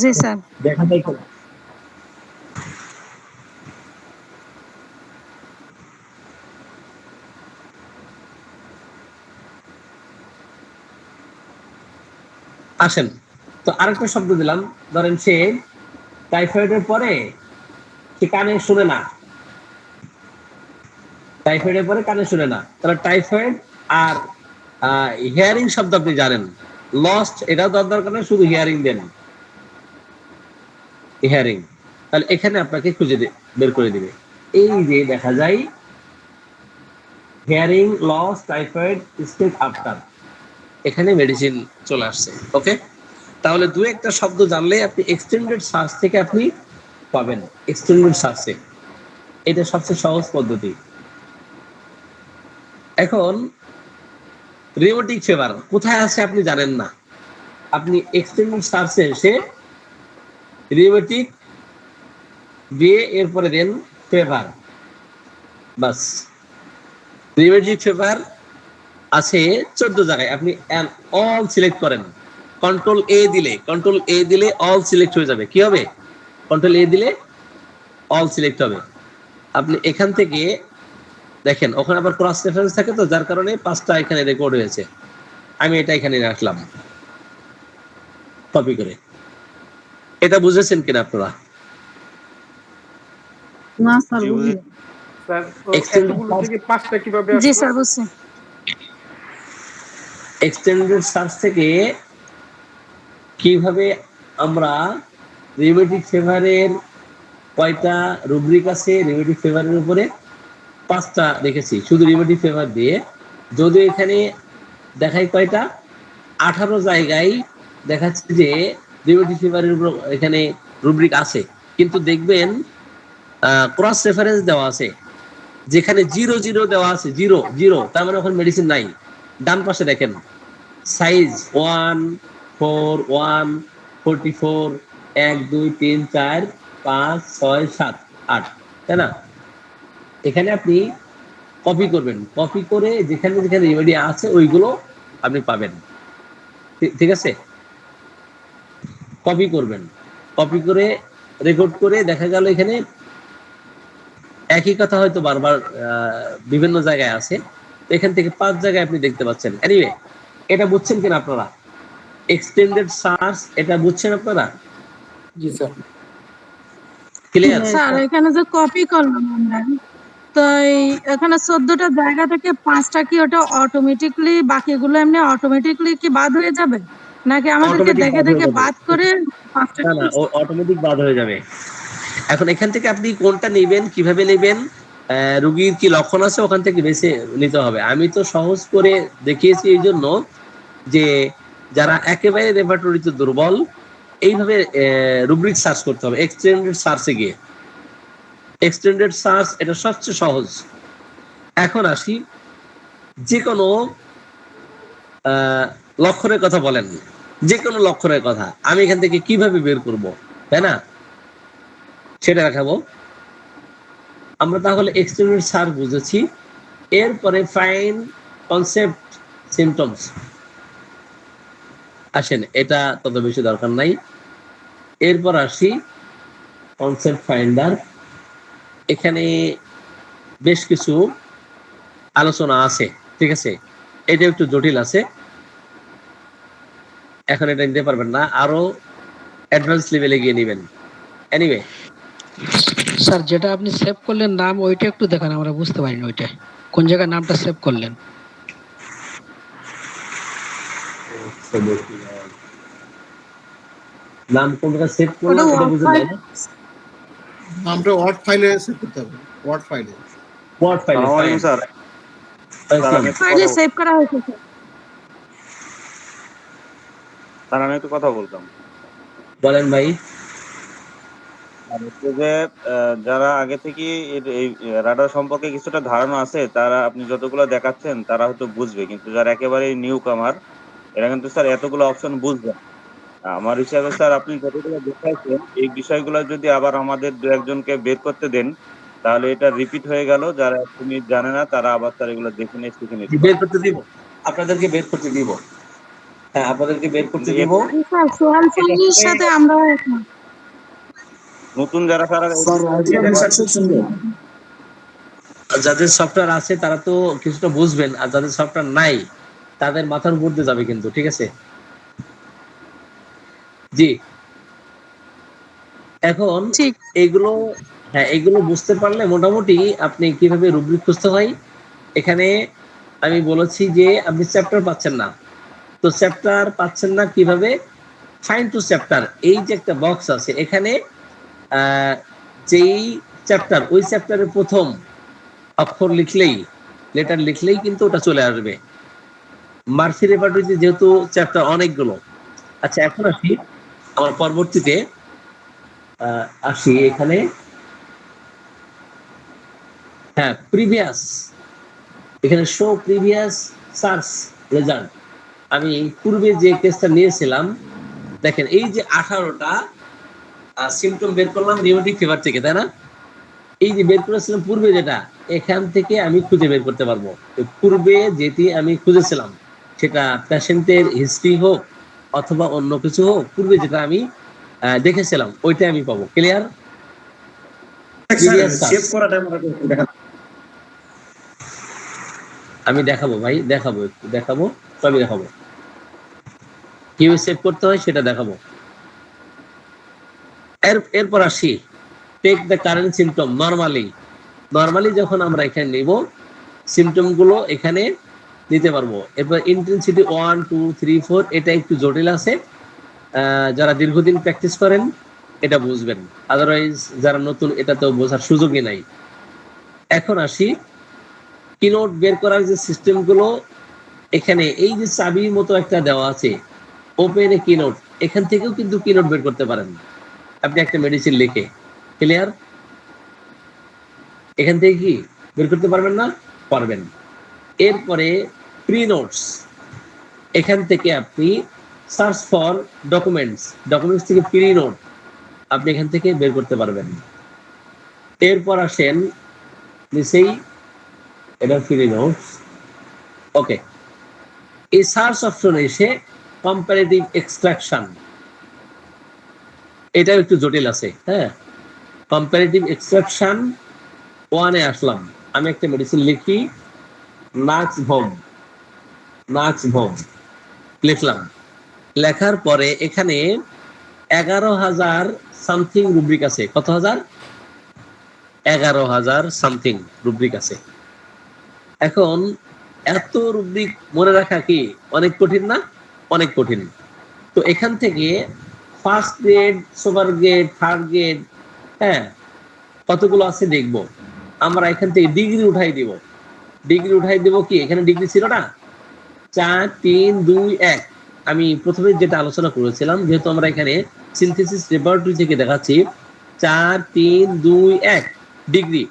জি স্যার। দেখা যায় কিনা? আসেন, তো আরেকটা শব্দ দিলাম, ধরেন সে টাইফয়েডের পরে সে কানে শুনে না, টাইফয়েডের পরে কানে শুনে না, তাহলে টাইফয়েড আর হিয়ারিং শব্দ আপনি জানেন, লস্ট এটাও দরকার নেই, শুধু হিয়ারিং দেন, হিয়ারিং, তাহলে এখানে আপনাকে খুঁজে বের করে দিবে। এই যে দেখা যায় hearing loss typhoid stage after, এখানে মেডিসিন চলে আসছে। ওকে, তাহলে দু একটা শব্দ জানলে আপনি এক্সটেন্ডেড সার্চ থেকে আপনি পাবেন, এক্সটেন্ডেড সার্চে এটা সবচেয়ে সহজ পদ্ধতি। এখন রিউমেটিক ফিভার কোথায় আছে আপনি জানেন না, আপনি এক্সটেন্ডেড সার্চে এসে রিউমেটিক দিয়ে এরপরে দেন ফিভার, বাস। রিউমেটিক ফিভার আছে 14 জায়গায়, আপনি অল সিলেক্ট করেন, কন্ট্রোল এ দিলে অল সিলেক্ট হয়ে যাবে। কি হবে? কন্ট্রোল এ দিলে অল সিলেক্ট হবে। আপনি এখান থেকে দেখেন, ওখানে আবার ক্রস রেফারেন্স থাকে, তো যার কারণে 5টা এখানে রেকর্ড হয়েছে, আমি এটা এখানে রাখলাম কপি করে। এটা বুঝেছেন কিনা আপনারা? না স্যার বুঝিনি। স্যার Extended এতগুলো থেকে 5টা কিভাবে জি আসলো? স্যার বুঝছি। এক্সটেন্ডেড সার্চ থেকে কিভাবে আমরা রিউমেটিক ফিভারের কয়টা রুব্রিক আছে, রিউমেটিক ফিভারের উপরে 5টা দেখেছি শুধু রিউমেটিক ফিভার দিয়ে। যদি এখানে দেখাই কয়টা, 18 জায়গায় দেখাচ্ছে যে রিউমেটিক ফিভারের উপর এখানে রুব্রিক আছে, কিন্তু দেখবেন ক্রস রেফারেন্স দেওয়া আছে, যেখানে 0 দেওয়া আছে, 0 তার মানে ওখানে মেডিসিন নাই। ডান পাশে দেখেন সাইজ 1 4 1 44 1 2 3 4 5 6 7 8, তাই না? এখানে আপনি কপি করবেন, কপি করে যেখানে যেখানে রেমেডি আছে ওইগুলো আপনি পাবেন। ঠিক আছে, কপি করবেন, কপি করে রেকর্ড করে দেখা গেল এখানে একই কথা হয়তো বারবার বিভিন্ন জায়গায় আছে, এখান থেকে 5 জায়গায় আপনি দেখতে পাচ্ছেন। এনিওয়ে, এটা বুঝছেন কিনা আপনারা? এক্সটেন্ডেড সার্চ এটা বুঝছেন আপনারা? জি স্যার। ক্লিয়ার? স্যার এখানে যে কপি করলাম আমরা, তো এখানে 14টা জায়গা থেকে 5টা কি ওটা অটোমেটিকলি, বাকিগুলো এমনি অটোমেটিকলি কি বাদ হয়ে যাবে, নাকি আমাদেরকে অটোমেটিক দেখে বাদ হয়ে দেখে যাবে। বাদ করে 5টা? না না, অটোমেটিক বাদ হয়ে যাবে। এখন এখান থেকে আপনি কোনটা নেবেন, কিভাবে নেবেন, রোগীর কি লক্ষণ আছে ওখান থেকে বেছে নিতে হবে। আমি তো সহজ করে দেখিয়েছি এই জন্য যে যারা একেবারে রেপার্টরিতে দুর্বল, এইভাবে রুব্রিক সার্চ করতে হবে এক্সটেন্ডেড সার্চে গিয়ে। এক্সটেন্ডেড সার্চ এটা সবচেয়ে সহজ। এখন আসি, যে কোনো লক্ষণের কথা বলেন, যে কোনো লক্ষণের কথা আমি এখান থেকে কিভাবে বের করব, তাই না? সেটা দেখাবো আমরা। তাহলে এক্সটেন্ডেড সার্চ বুঝেছি, এরপরে ফাইন কনসেপ্ট সিমটমস আসেন, এটা তত বেশি দরকার নাই। এরপর আসি কনসেপ্ট ফাইন্ডার। এখানে বেশ কিছু আলোচনা আছে, ঠিক আছে, এটা একটু জটিল আছে, এখন এটা নিতে পারবেন না, আরো অ্যাডভান্স লেভেলে গিয়ে নেবেন। এনিওয়ে, স্যার যেটা আপনি সেভ করলেন নাম, ওইটা একটু দেখান, আমরা বুঝতে পারিনি ওইটা কোন জায়গায় নামটা সেভ করলেন। নাম কোনটা সেভ করলাম এটা বুঝে নেন। নামটা ওয়ার্ড ফাইলে সেভ করতে হবে, ওয়ার্ড ফাইলে। ওয়ার্ড ফাইলে স্যার ফাইলে সেভ করা হয়েছে স্যার। স্যার আমি একটু কথা বলতাম। বলেন ভাই। আর হচ্ছে যে যারা আগে থেকে এই রাডার সম্পর্কে কিছুটা ধারণা আছে, তারা আপনি যতগুলো দেখাচ্ছেন তারা হয়তো বুঝবে, কিন্তু যারা একেবারে নিউ কামার এরা কিন্তু স্যার এতগুলো অপশন বুঝবে না। আমার হিসাবে স্যার আপনি যতগুলো দেখাইছেন এই বিষয়গুলো যদি আবার আমাদের দু একজনকে বের করতে দেন, তাহলে এটা রিপিট হয়ে গেল, যারা তুমি জানে না তারা আবার স্যার এগুলো দেখে নিয়ে শিখে নিতে বের পারবে। করতে দিব, আপনাদেরকে বের করতে দিব, হ্যাঁ আপনাদেরকে বের করতে কিন্তু দিব। জি স্যার, সোহান স্যারের সাথে আমরা একমত। নতুন যারা তারা যাদের সফটওয়্যার আছে তারা তো কিছুটা বুঝবেন, আর যাদের সফটওয়্যার নাই তাদের মাথার উপর দিয়ে যাবে কিন্তু, ঠিক আছে? জি, এখন ঠিক এগুলো, হ্যাঁ এগুলো বুঝতে পারলে মোটামুটি আপনি কিভাবে রুব্রিক খুঁজতে হয়। এখানে আমি বলেছি যে আপনি চ্যাপ্টার পাচ্ছেন না, তো চ্যাপ্টার পাচ্ছেন না কিভাবে, ফাইন্ড টু চ্যাপ্টার, এই যে একটা বক্স আছে এখানে যেই চ্যাপ্টার, ওই চ্যাপ্টারের প্রথম অক্ষর লিখলেই, লেটার লিখলেই কিন্তু ওটা চলে আসবে। মার্ফি রেপার্টরিতে যেহেতু চ্যাপ্টার অনেকগুলো। আচ্ছা এখন আসি আমার পরবর্তীতে আসি এখানে, হ্যাঁ প্রিভিয়াস, এখানে শো প্রিভিয়াস সার্চ রেজাল্ট। আমি পূর্বে যে কেসটা নিয়েছিলাম, দেখেন এই যে 18টা সিমটম বের করলাম রিউমেটিক ফিভার থেকে, তাই না? এই যে বের করেছিলাম পূর্বে যেটা, এখান থেকে আমি খুঁজে বের করতে পারবো পূর্বে যেটি আমি খুঁজেছিলাম, সেটা পেশেন্টের হিস্ট্রি হোক অথবা অন্য কিছু হোক, পূর্বে যেটা আমি দেখেছিলাম ওইটা আমি পাবো। ক্লিয়ার? সেভ করাটা দেখা আমি দেখাবো ভাই, দেখাবো, একটু দেখাবো, সবই দেখাবো, কিভাবে সেভ করতে হয় সেটা দেখাবো। এরপর আসি take the current symptom normally যখন আমরা এখানে নিব সিমটম গুলো এখানে নিতে পারবো। এরপর ইন্টেন্সিটি 1 2 3 4 এটা একটু জটিল আছে, যারা দীর্ঘদিন প্র্যাকটিস করেন এটা বুঝবেন, আদারওয়াইজ যারা নতুন এটা তো বোঝার সুযোগই নাই। এখন আসি কিনোট বের করার যে সিস্টেম গুলো, এখানে এই যে চাবির মতো একটা দেওয়া আছে ওপেন এ কিনোট, এখান থেকেও কিন্তু কিনোট বের করতে পারেন আপনি একটা মেডিসিন লিখে। ক্লিয়ার? এখান থেকে কি বের করতে পারবেন না? পারবেন। এরপরে প্রি নোটস, এখান থেকে আপনি সার্চ ফর ডকুমেন্টস থেকে প্রি নোট আপনি এখান থেকে বের করতে পারবেন। এরপর আসেন নিচেই, এটা প্রি নোটস। ওকে, এই সার্চ অপশনে এসে কম্পারেটিভ এক্সট্রাকশন, এটাও একটু জটিল আছে। হ্যাঁ, কম্পারেটিভ এক্সট্রাকশন 1 এ আসলাম, আমি একটা মেডিসিন লিখি নাক্স ভোম লিখলাম। লেখার পরে এখানে 11,000 সামথিং রুব্রিক আছে। কত হাজার? 11,000 সামথিং রুব্রিক আছে। এখন এত রুব্রিক মনে রাখা কি অনেক কঠিন না? অনেক কঠিন। তো এখান থেকে first grade, super grade, third grade, হ্যাঁ কতগুলো আছে দেখবো। আমরা এখান থেকে ডিগ্রি উঠাই দিব। কি এখানে ডিগ্রি ছিল না? 4 3 2 1। আমি প্রথমে যেটা আলোচনা করেছিলাম, যেহেতু আমরা এখানে সিনথেসিস ল্যাবরেটরি থেকে দেখাচ্ছি 4 3 2 1 ডিগ্রি,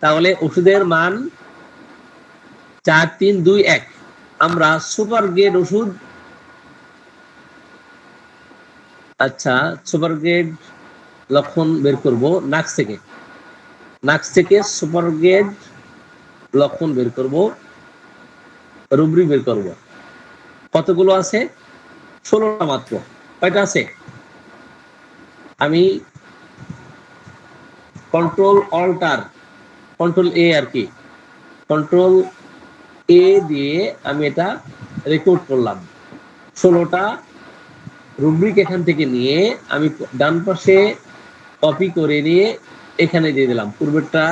তাহলে ওষুধের মান 4 3 2 1। আমরা সুপার গ্রেড ওষুধ, আচ্ছা সুপার গ্রেড লক্ষণ বের করব নাক্স থেকে সুপার গ্রেড লক্ষণ বের করব, রুব্রিক বের করব। কতগুলো আছে? 16টা মাত্র। কয়টা আছে? আমি কন্ট্রোল এ আর কি, কন্ট্রোল এ দিয়ে আমি এটা রেকর্ড করলাম। 16টা রুব্রিক এখান থেকে নিয়ে আমি ডান পাশে কপি করে নিয়ে এখানে দিয়ে দিলাম, পূর্বেরটা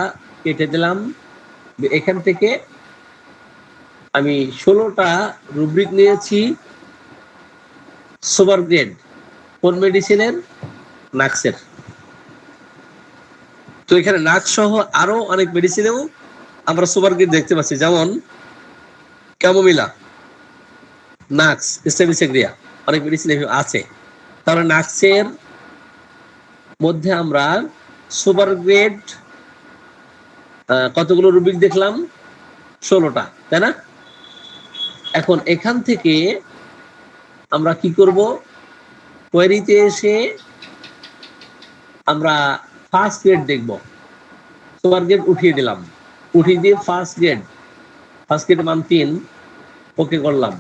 কেটে দিলাম। এখান থেকে আমি 16টা রুব্রিক নিয়েছি সুপার গ্রেড, কোন মেডিসিনের? নাক্সের। তো এখানে নাক্স সহ আরো অনেক মেডিসিনেও আমরা সুপার গ্রেড দেখতে পাচ্ছি, যেমন ক্যামোমিলা, নাক্স, স্টেবিসেগ্রিয়া, অনেক মেডিসিন আছে। তাহলে নাক্সের মধ্যে আমরা সুপার গ্রেড কতগুলো রুব্রিক দেখলাম? 16টা, তাই না? এখন এখান থেকে আমরা কি করব? কোয়েরিতে এসে আমরা ফার্স্ট গ্রেড দেখব। সুপার গ্রেড উঠিয়ে দিলাম, উঠিয়ে দিয়ে ফার্স্ট গ্রেড মান 3 ওকে করলাম।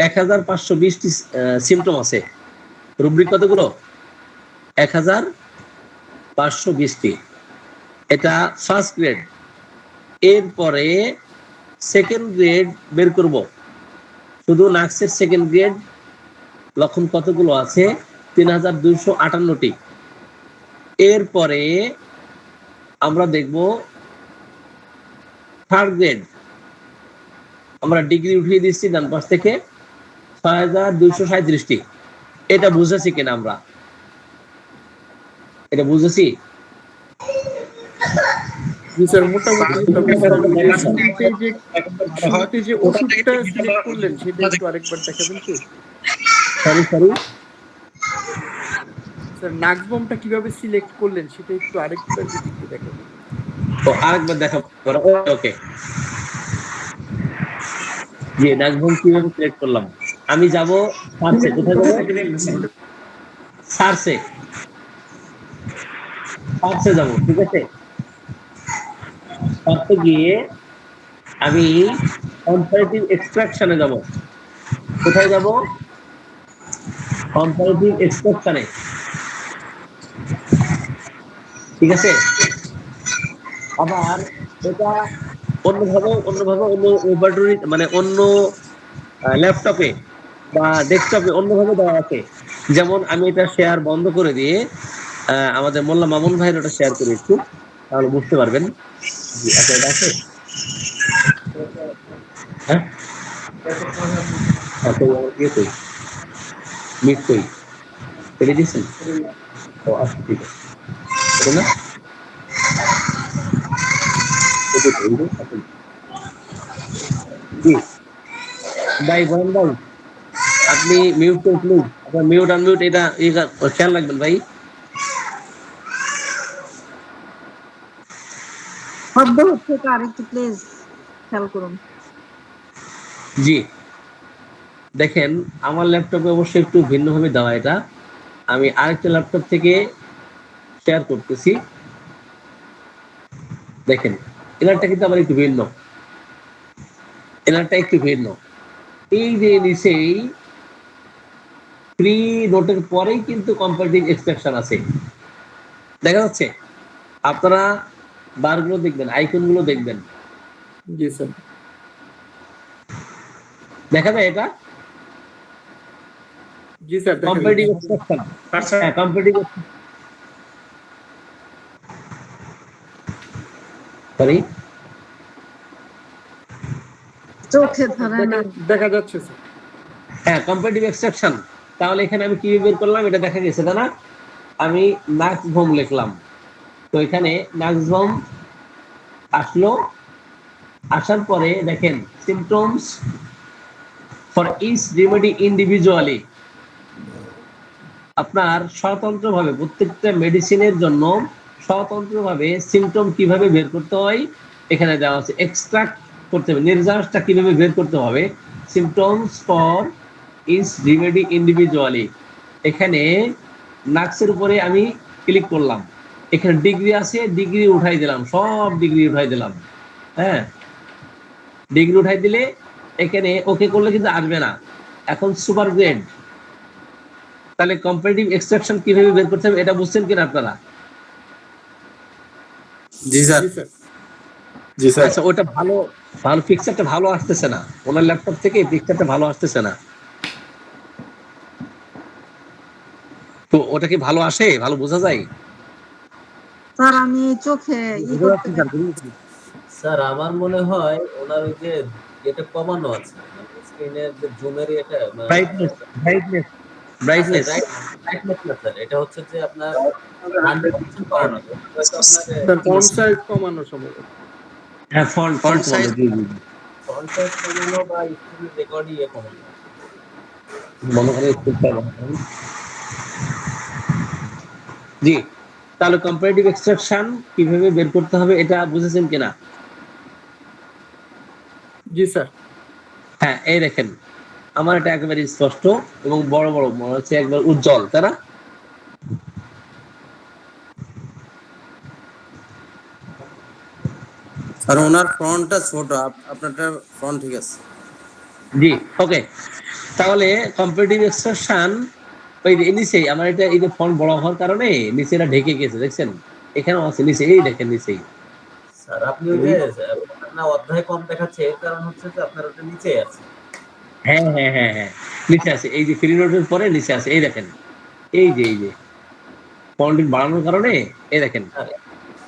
1520টি সিমটম আছে। রুব্রিক কতগুলো? 1520টি। এটা ফার্স্ট গ্রেড। এরপরে সেকেন্ড গ্রেড বের করব, শুধু নাক্সের সেকেন্ড গ্রেড লক্ষণ কতগুলো আছে? ৩,২৫৮টি। এরপরে আমরা দেখব থার্ড গ্রেড, আমরা ডিগ্রি উঠিয়ে দিচ্ছি ডান পাশ থেকে ৬,২৩৭টি। এটা বুঝেছি কিনা আমরা? এটা বুঝেছি? জি স্যার, মোটামুটি। তবে স্যার ওই যে শুরুতে যে ওষুধটা সিলেক্ট করলেন সেটা একটু আরেকবার দেখাবেন কি? সরি সরি স্যার নাক্সবমটা কিভাবে সিলেক্ট করলেন সেটা একটু আরেকবার যদি একটু দেখাবেন। তো আরেকবার দেখাবো। ওকে, জি নাকভুম কিভাবে সিলেক্ট করলাম? আমি যাব সার্চে। কোথায় যাব? সার্চে। সার্চে যাব, ঠিক আছে? সার্চে গিয়ে আমি কম্পারেটিভ এক্সট্রাকশনে যাব। কোথায় যাব? কম্পারেটিভ এক্সট্রাকশনে, ঠিক আছে? আবার এটা অন্যভাবে অন্য ল্যাবরেটরি মানে অন্য ল্যাপটপে বা ডেস্কটপে অন্যভাবে দেওয়া আছে। যেমন আমি এটা শেয়ার বন্ধ করে দিয়ে আমাদের মোল্লা মামুন ভাইয়ের ওটা শেয়ার করি একটু, তাহলে বুঝতে পারবেন। জি, আচ্ছা এটা আছে। হ্যাঁ আচ্ছা, ইয়ে কই মিট কই এটা দিয়েছেন? ও আচ্ছা ঠিক আছে, এটা না এটা তো, এই যে, আচ্ছা। জি ভাই, বলেন ভাই, আপনি মিউট করে প্লিজ, আপনার মিউট আনমিউট এটা খেয়াল রাখবেন ভাই। শব্দ হচ্ছে তো, আরেকটু প্লিজ খেয়াল করুন। জি দেখেন, আমার ল্যাপটপে অবশ্যই একটু ভিন্নভাবে দেওয়া। এটা আমি আরেকটা ল্যাপটপ থেকে শেয়ার করতেছি। দেখেন এনারটা কিন্তু আবার একটু ভিন্ন, এনারটা একটু ভিন্ন। এই যে নিচেই প্রি নোটের পরেই কিন্তু কম্পারেটিভ এক্সট্রাকশন আছে, দেখা যাচ্ছে? আপনারা বারগুলো দেখবেন, আইকনগুলো দেখবেন, জি স্যার। দেখা যায় এটা জি স্যার, দেখা কম্পারেটিভ যাচ্ছে। এক্সট্রাকশন। হ্যাঁ, কম্পারেটিভ সরি চোখে ধরে না। দেখা যাচ্ছে স্যার। হ্যাঁ, কম্পারেটিভ এক্সট্রাকশন। তাহলে এখানে আমি কি বের করলাম? এটা দেখা গেছে, তাই না? আমি নাক্সভম লিখলাম, তো এখানে নাক্সভম আসলো। আসার পরে দেখেন symptoms for each remedy individually, আপনার স্বতন্ত্রভাবে প্রত্যেকটা মেডিসিনের জন্য স্বতন্ত্রভাবে সিমটম কিভাবে বের করতে হয় এখানে দেওয়া আছে। এক্সট্রাক্ট করতে হবে, নির্যাসটা কিভাবে বের করতে হবে, symptoms for each remedy individually. এখানে নাক্সের উপরে আমি ক্লিক করলাম, এখানে ডিগ্রি আছে, ডিগ্রি উঠাই দিলাম, সব ডিগ্রি উঠাই দিলাম। হ্যাঁ, ডিগ্রি উঠাই দিলে এখানে ওকে করলে কিন্তু আসবে না। এখন সুপার গ্রেড, তাহলে কম্পারেটিভ এক্সট্রাকশন কিভাবে বের করতে হবে এটা বুঝছেন কিনা আপনারা? জি স্যার। জি স্যার। আচ্ছা, ওটা ভালো ভালো পিকচারটা ভালো আসতেছে না, ওনার ল্যাপটপ থেকে পিকচারটা ভালো আসতেছে না। তো ওটা কি ভালো আসে, ভালো বোঝা যায়? স্যার আমি চোখে স্যার আমার মনে হয় ওনার ওই যে এটা কমানো আছে, মানে স্ক্রিনের যে জুমের এটা ব্রাইটনেস ব্রাইটনেস ব্রাইটনেস ব্রাইটনেস না স্যার, এটা হচ্ছে যে আপনার 100% বাড়ানো আছে। হয়তো আপনার স্যার ফন্ট সাইজ কমানো সম্ভবত। হ্যাঁ, ফন্ট সাইজ ফন্ট সাইজ কমানো বা স্ক্রিন রেকর্ডিং কমানো। মনে করে স্ক্রিনটা বন্ধ করুন। জি, তাহলে কম্পারেটিভ এক্সট্রাকশন কিভাবে বের করতে হবে এটা বুঝেছেন কিনা? জি স্যার। হ্যাঁ, এই দেখেন আমার এটা একেবারে স্পষ্ট এবং বড় বড় মনে হচ্ছে, একবার উজ্জ্বল, তাই না? স্যার ওনার ফ্রন্টটা ছোট, আপনারটা ফ্রন্ট ঠিক আছে। জি ওকে, তাহলে কম্পারেটিভ এক্সট্রাকশন ওই যে নিচেই আমার এটা এই যে ফন্ট বড় হওয়ার কারণে নিচে এটা ঢেকে গেছে, দেখছেন? এখানেও আছে নিচে, এই দেখেন নিচেই। স্যার আপনি ওই যে না অধ্যায় কম দেখাচ্ছে, এর কারণ হচ্ছে যে আপনার ওটা নিচে আছে। হ্যাঁ হ্যাঁ হ্যাঁ হ্যাঁ, নিচে আছে, এই যে ফ্রি নোটের পরে নিচে আছে, এই দেখেন, এই যে পয়েন্ট বাড়ানোর কারণে এই দেখেন, হ্যাঁ,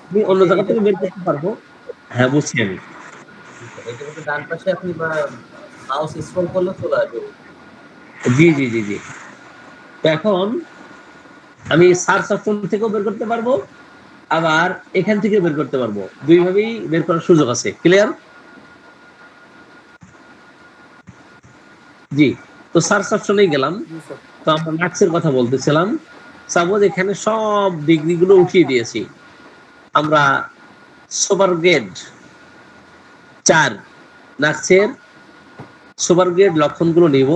আমি এই অন্য যে জায়গা এটা থেকে বের করতে পারবো। হ্যাঁ, বুঝছি আমি। এটা কিন্তু ডান পাশে আপনি বা মাউস স্ক্রল করলে চলে আসবে। জি। তো এখন আমি সার্চ অপশন থেকেও বের করতে পারবো, আবার এখান থেকে বের করতে পারবো, দুই ভাবেই বের করার সুযোগ আছে। ক্লিয়ার? জি। তো সার্চ অপশনেই গেলাম। জি স্যার। তো আমরা মার্কসের কথা বলতেছিলাম। সাপোজ এখানে সব ডিগ্রি গুলো উঠিয়ে দিয়েছি, আমরা সুপার গ্রেড 4 নার্সের সুপার গ্রেড লক্ষণগুলো নিব,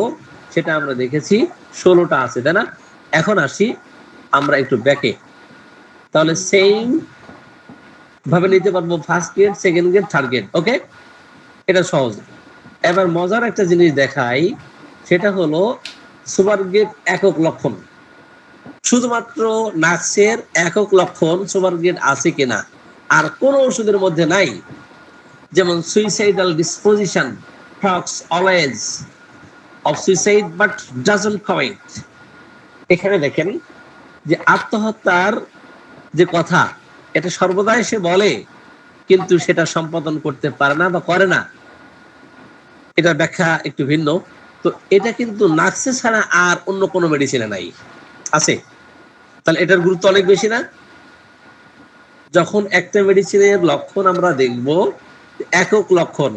সেটা আমরা দেখেছি 16টা আছে, তাই না? এখন আসি আমরা একটু ব্যাকে, তাহলে সেম ভাবে নিতে পারবো first grade, second grade, third grade. Okay, এটা সহজ। এবার মজার একটা জিনিস দেখাই, সেটা হলো সুপার গ্রেড একক লক্ষণ। শুধুমাত্র নার্সের একক লক্ষণ সুপার গ্রেড আছে কিনা, আর কোন ওষুধের মধ্যে নাই। যেমন suicidal disposition, talks always of suicide but doesn't commit। এখানে দেখেন যে আত্মহত্যার যে কথা, এটা সর্বদাই সে বলে, কিন্তু সেটা সম্পাদন করতে পারে না বা করে না। এটার ব্যাখ্যা একটু ভিন্ন। তো এটা কিন্তু নাক্সে ছাড়া আর অন্য কোনো মেডিসিনে নাই, আছে। তাহলে এটার গুরুত্ব অনেক বেশি না? যখন একটা মেডিসিনের লক্ষণ আমরা দেখব একক লক্ষণ,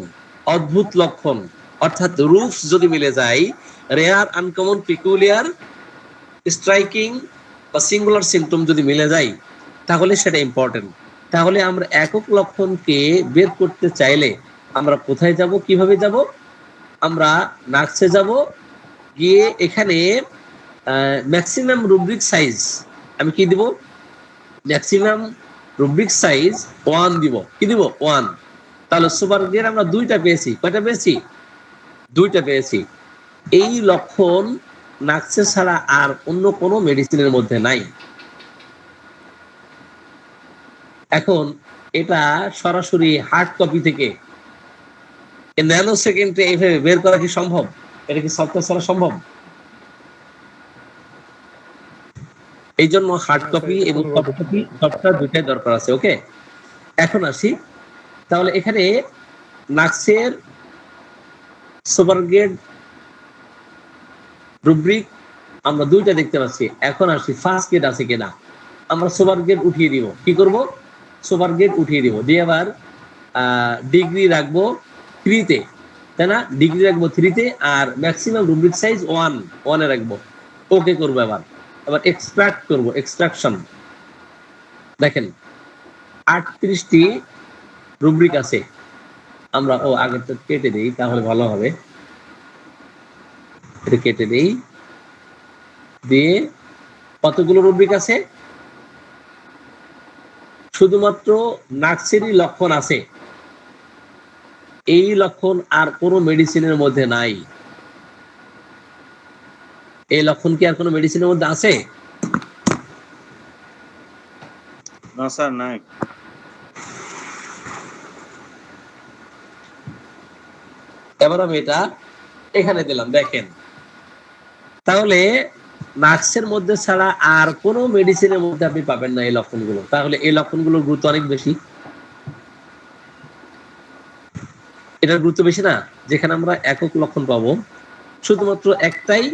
অদ্ভুত লক্ষণ, অর্থাৎ রূপ যদি মিলে যায়, রেয়ার, আনকমন, পিকুলিয়ার, স্ট্রাইকিং বা সিঙ্গুলার সিম্পটম যদি মিলে যায়, তাহলে সেটা ইম্পর্টেন্ট। তাহলে আমরা একক লক্ষণকে বের করতে চাইলে আমরা কোথায় যাব, কিভাবে যাব? আমরা নার্সে যাব, গিয়ে এখানে ম্যাক্সিমাম রুব্রিক সাইজ আমি কি দিব? ম্যাক্সিমাম রুব্রিক সাইজ 1 দিব। কি দিব? 1। তাহলে সুপার গ্রেড আমরা 2টা পেয়েছি। কয়টা পেয়েছি? 2টা পেয়েছি। এই লক্ষণ নাক্সে ছাড়া আর অন্য কোনো মেডিসিনের মধ্যে নাই। এখন এটা সরাসরি হার্ড কপি থেকে ন্যানো সেকেন্ডে এইভাবে বের করা কি সম্ভব? এটা কি সফটওয়্যার ছাড়া সম্ভব? এই জন্য হার্ড কপি এবং সফট কপি সফটওয়্যার দুটাই দরকার আছে। ওকে, এখন আসি, তাহলে এখানে নাক্সের সুপার গ্রেড রুব্রিক আমরা 2টা দেখতে পাচ্ছি। এখন আসি ফার্স্ট গ্রেড আছে কিনা, আমরা সুপার গ্রেড উঠিয়ে দিব। কি করব? সুপার গ্রেড উঠিয়ে দিব, দিয়ে আবার ডিগ্রি রাখবো 3-তে, তাই না? ডিগ্রি রাখবো 3-তে, আর ম্যাক্সিমাম রুব্রিক সাইজ 1 এ রাখবো। ওকে করবো। আবার এক্সট্রাক্ট করব, এক্সট্রাকশন। দেখেন 38টি রুব্রিক আছে। আমরা আগেরটা কেটে দেই, তাহলে ভালো হবে। এটা কেটে দেই, দিয়ে কতগুলো রুব্রিক আছে? শুধুমাত্র নার্সেরই লক্ষণ আছে, এই লক্ষণ আর কোনো মেডিসিনের মধ্যে নাই। এই লক্ষণ কি আর কোনো মেডিসিনের মধ্যে আছে? না স্যার, নাই। এবার আমি এটা এখানে দিলাম, দেখেন। তাহলে নার্সের মধ্যে ছাড়া আর কোনো মেডিসিনের মধ্যে আপনি পাবেন না এই লক্ষণগুলো। তাহলে এই লক্ষণগুলোর গুরুত্ব অনেক বেশি। এটার গুরুত্ব বেশি না? যেখানে আমরা একক লক্ষণ পাবো, শুধুমাত্র একটাই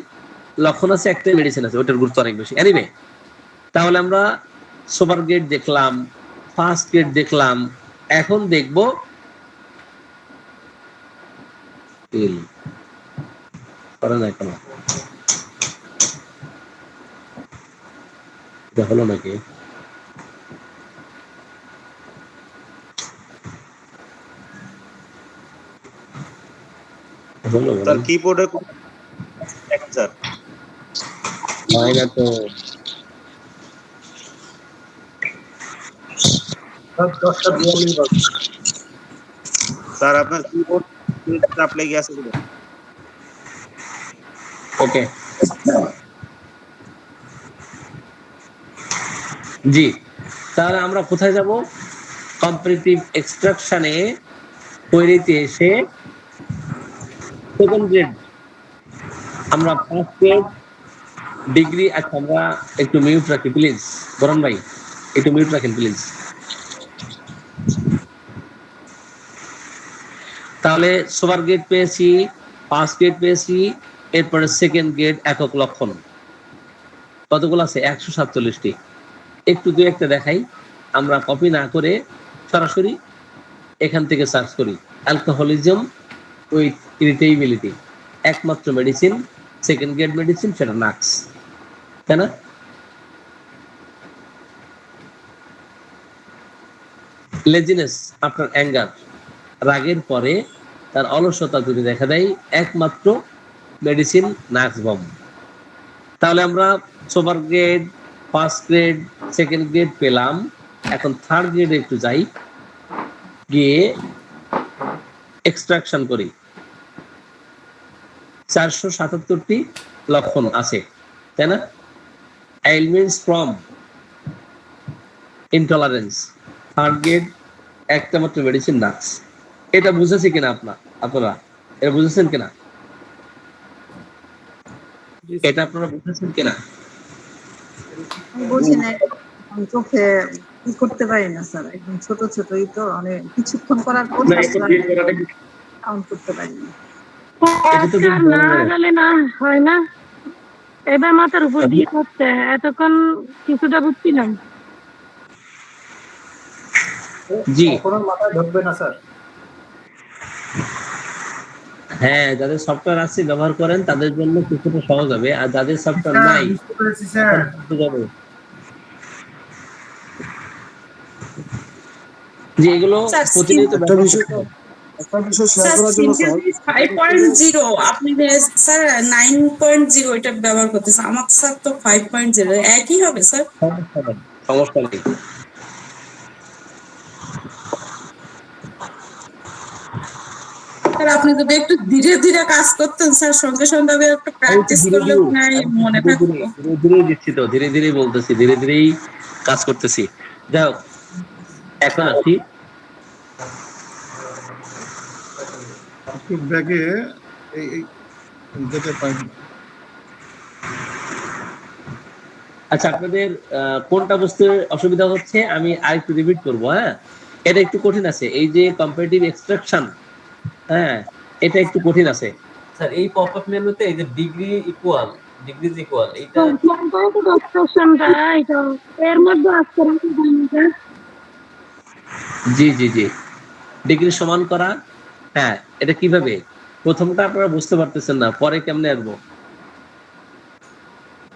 লক্ষণ আছে, একটাই মেডিসিন আছে, ওটার গুরুত্ব অনেক বেশি। এনিওয়ে, তাহলে আমরা সুপার গ্রেড দেখলাম, ফার্স্ট গ্রেড দেখলাম, এখন দেখবো হলো নাকি? স্যার কিবোর্ডে দেখেন স্যার। হয় না তো। স্যার আপনার কিবোর্ড চাপ লেগে আছে। ওকে, জি। তাহলে আমরা কোথায় যাব? কম্পারেটিভ এক্সট্রাকশনে কোয়েরিতে এসে সেকেন্ড গ্রেড আমরা ফার্স্ট গ্রেড ডিগ্রি, আচ্ছা আমরা একটু মিউট রাখি প্লিজ, বরণ ভাই একটু মিউট রাখেন প্লিজ। তাহলে সুপার গ্রেড পেয়েছি, ফার্স্ট গ্রেড পেয়েছি, এরপরে সেকেন্ড গ্রেড একক লক্ষণ কতগুলো আছে? 147টি। একটু দু একটা দেখাই, আমরা কপি না করে সরাসরি এখান থেকে সার্চ করি। অ্যালকোহলিজম উইথ ইরিটেবিলিটি, একমাত্র মেডিসিন, সেকেন্ড গ্রেড মেডিসিন, সেটা নাক্স, তাই না? লেজিনেস আফটার অ্যাঙ্গার, রাগের পরে তার অলসতা যদি দেখা দেয়, একমাত্র মেডিসিন নাক্স বম। তাহলে আমরা super grade, first grade, second grade পেলাম, এখন থার্ড গ্রেডে একটু যাই, গিয়ে এক্সট্রাকশন করি। 477টি লক্ষণ আছে, তাই না? ailments from intolerance, third grade, একটা মাত্র মেডিসিন নাক্স। এটা বুঝেছি কিনা আপনারা এটা বুঝেছেন কিনা? এটা আপনারা বুঝেছেন কিনা? বুঝি না, চোখে কি করতে পারি না স্যার, একদম ছোট ছোটই তো, অনেক কিছুক্ষণ করার পর কাউন্ট করতে পারি না। না গেলে না হয় না, এবার মাথার উপর দিয়ে করতে এতক্ষণ কিছুটা বুঝছিলাম। জি, মাথায় ঢুকবে না স্যার। হ্যাঁ, যাদের সফটওয়্যার আছে ব্যবহার করেন তাদের জন্য কিছুটা সহজ হবে, আর যাদের সফটওয়্যার নাই যে এগুলো প্রতিনিয়ত আপনি স্যার 9.0 এটা ব্যবহার করতেছেন, আমার স্যার তো 5.0, একই হবে স্যার? সমস্যা নেই। স্যার আপনি যদি একটু ধীরে ধীরে কাজ করতেন স্যার, সঙ্গে সঙ্গে একটু প্র্যাকটিস করলে মনে থাকতো। ধীরে ধীরে দিচ্ছি তো, ধীরে ধীরে বলতেছি, ধীরে ধীরেই কাজ করতেছি। যাই হোক, এখন আসি ব্যাগে যেতে পারি। আচ্ছা, আপনাদের কোনটা বুঝতে অসুবিধা হচ্ছে আমি আরেকটু রিপিট করবো। হ্যাঁ, এটা একটু কঠিন আছে, এই যে কম্পারেটিভ এক্সট্রাকশন, হ্যাঁ এটা একটু কঠিন আছে স্যার। এই পপআপ মেনুতে এই যে ডিগ্রি ইকুয়াল, ডিগ্রিজ ইকুয়াল, এইটা এর মধ্যে আসতে জি জি জি, ডিগ্রি সমান করা। হ্যাঁ, এটা কিভাবে? প্রথমটা আপনারা বুঝতে পারতেছেন না, পরে কেমনে আসবো?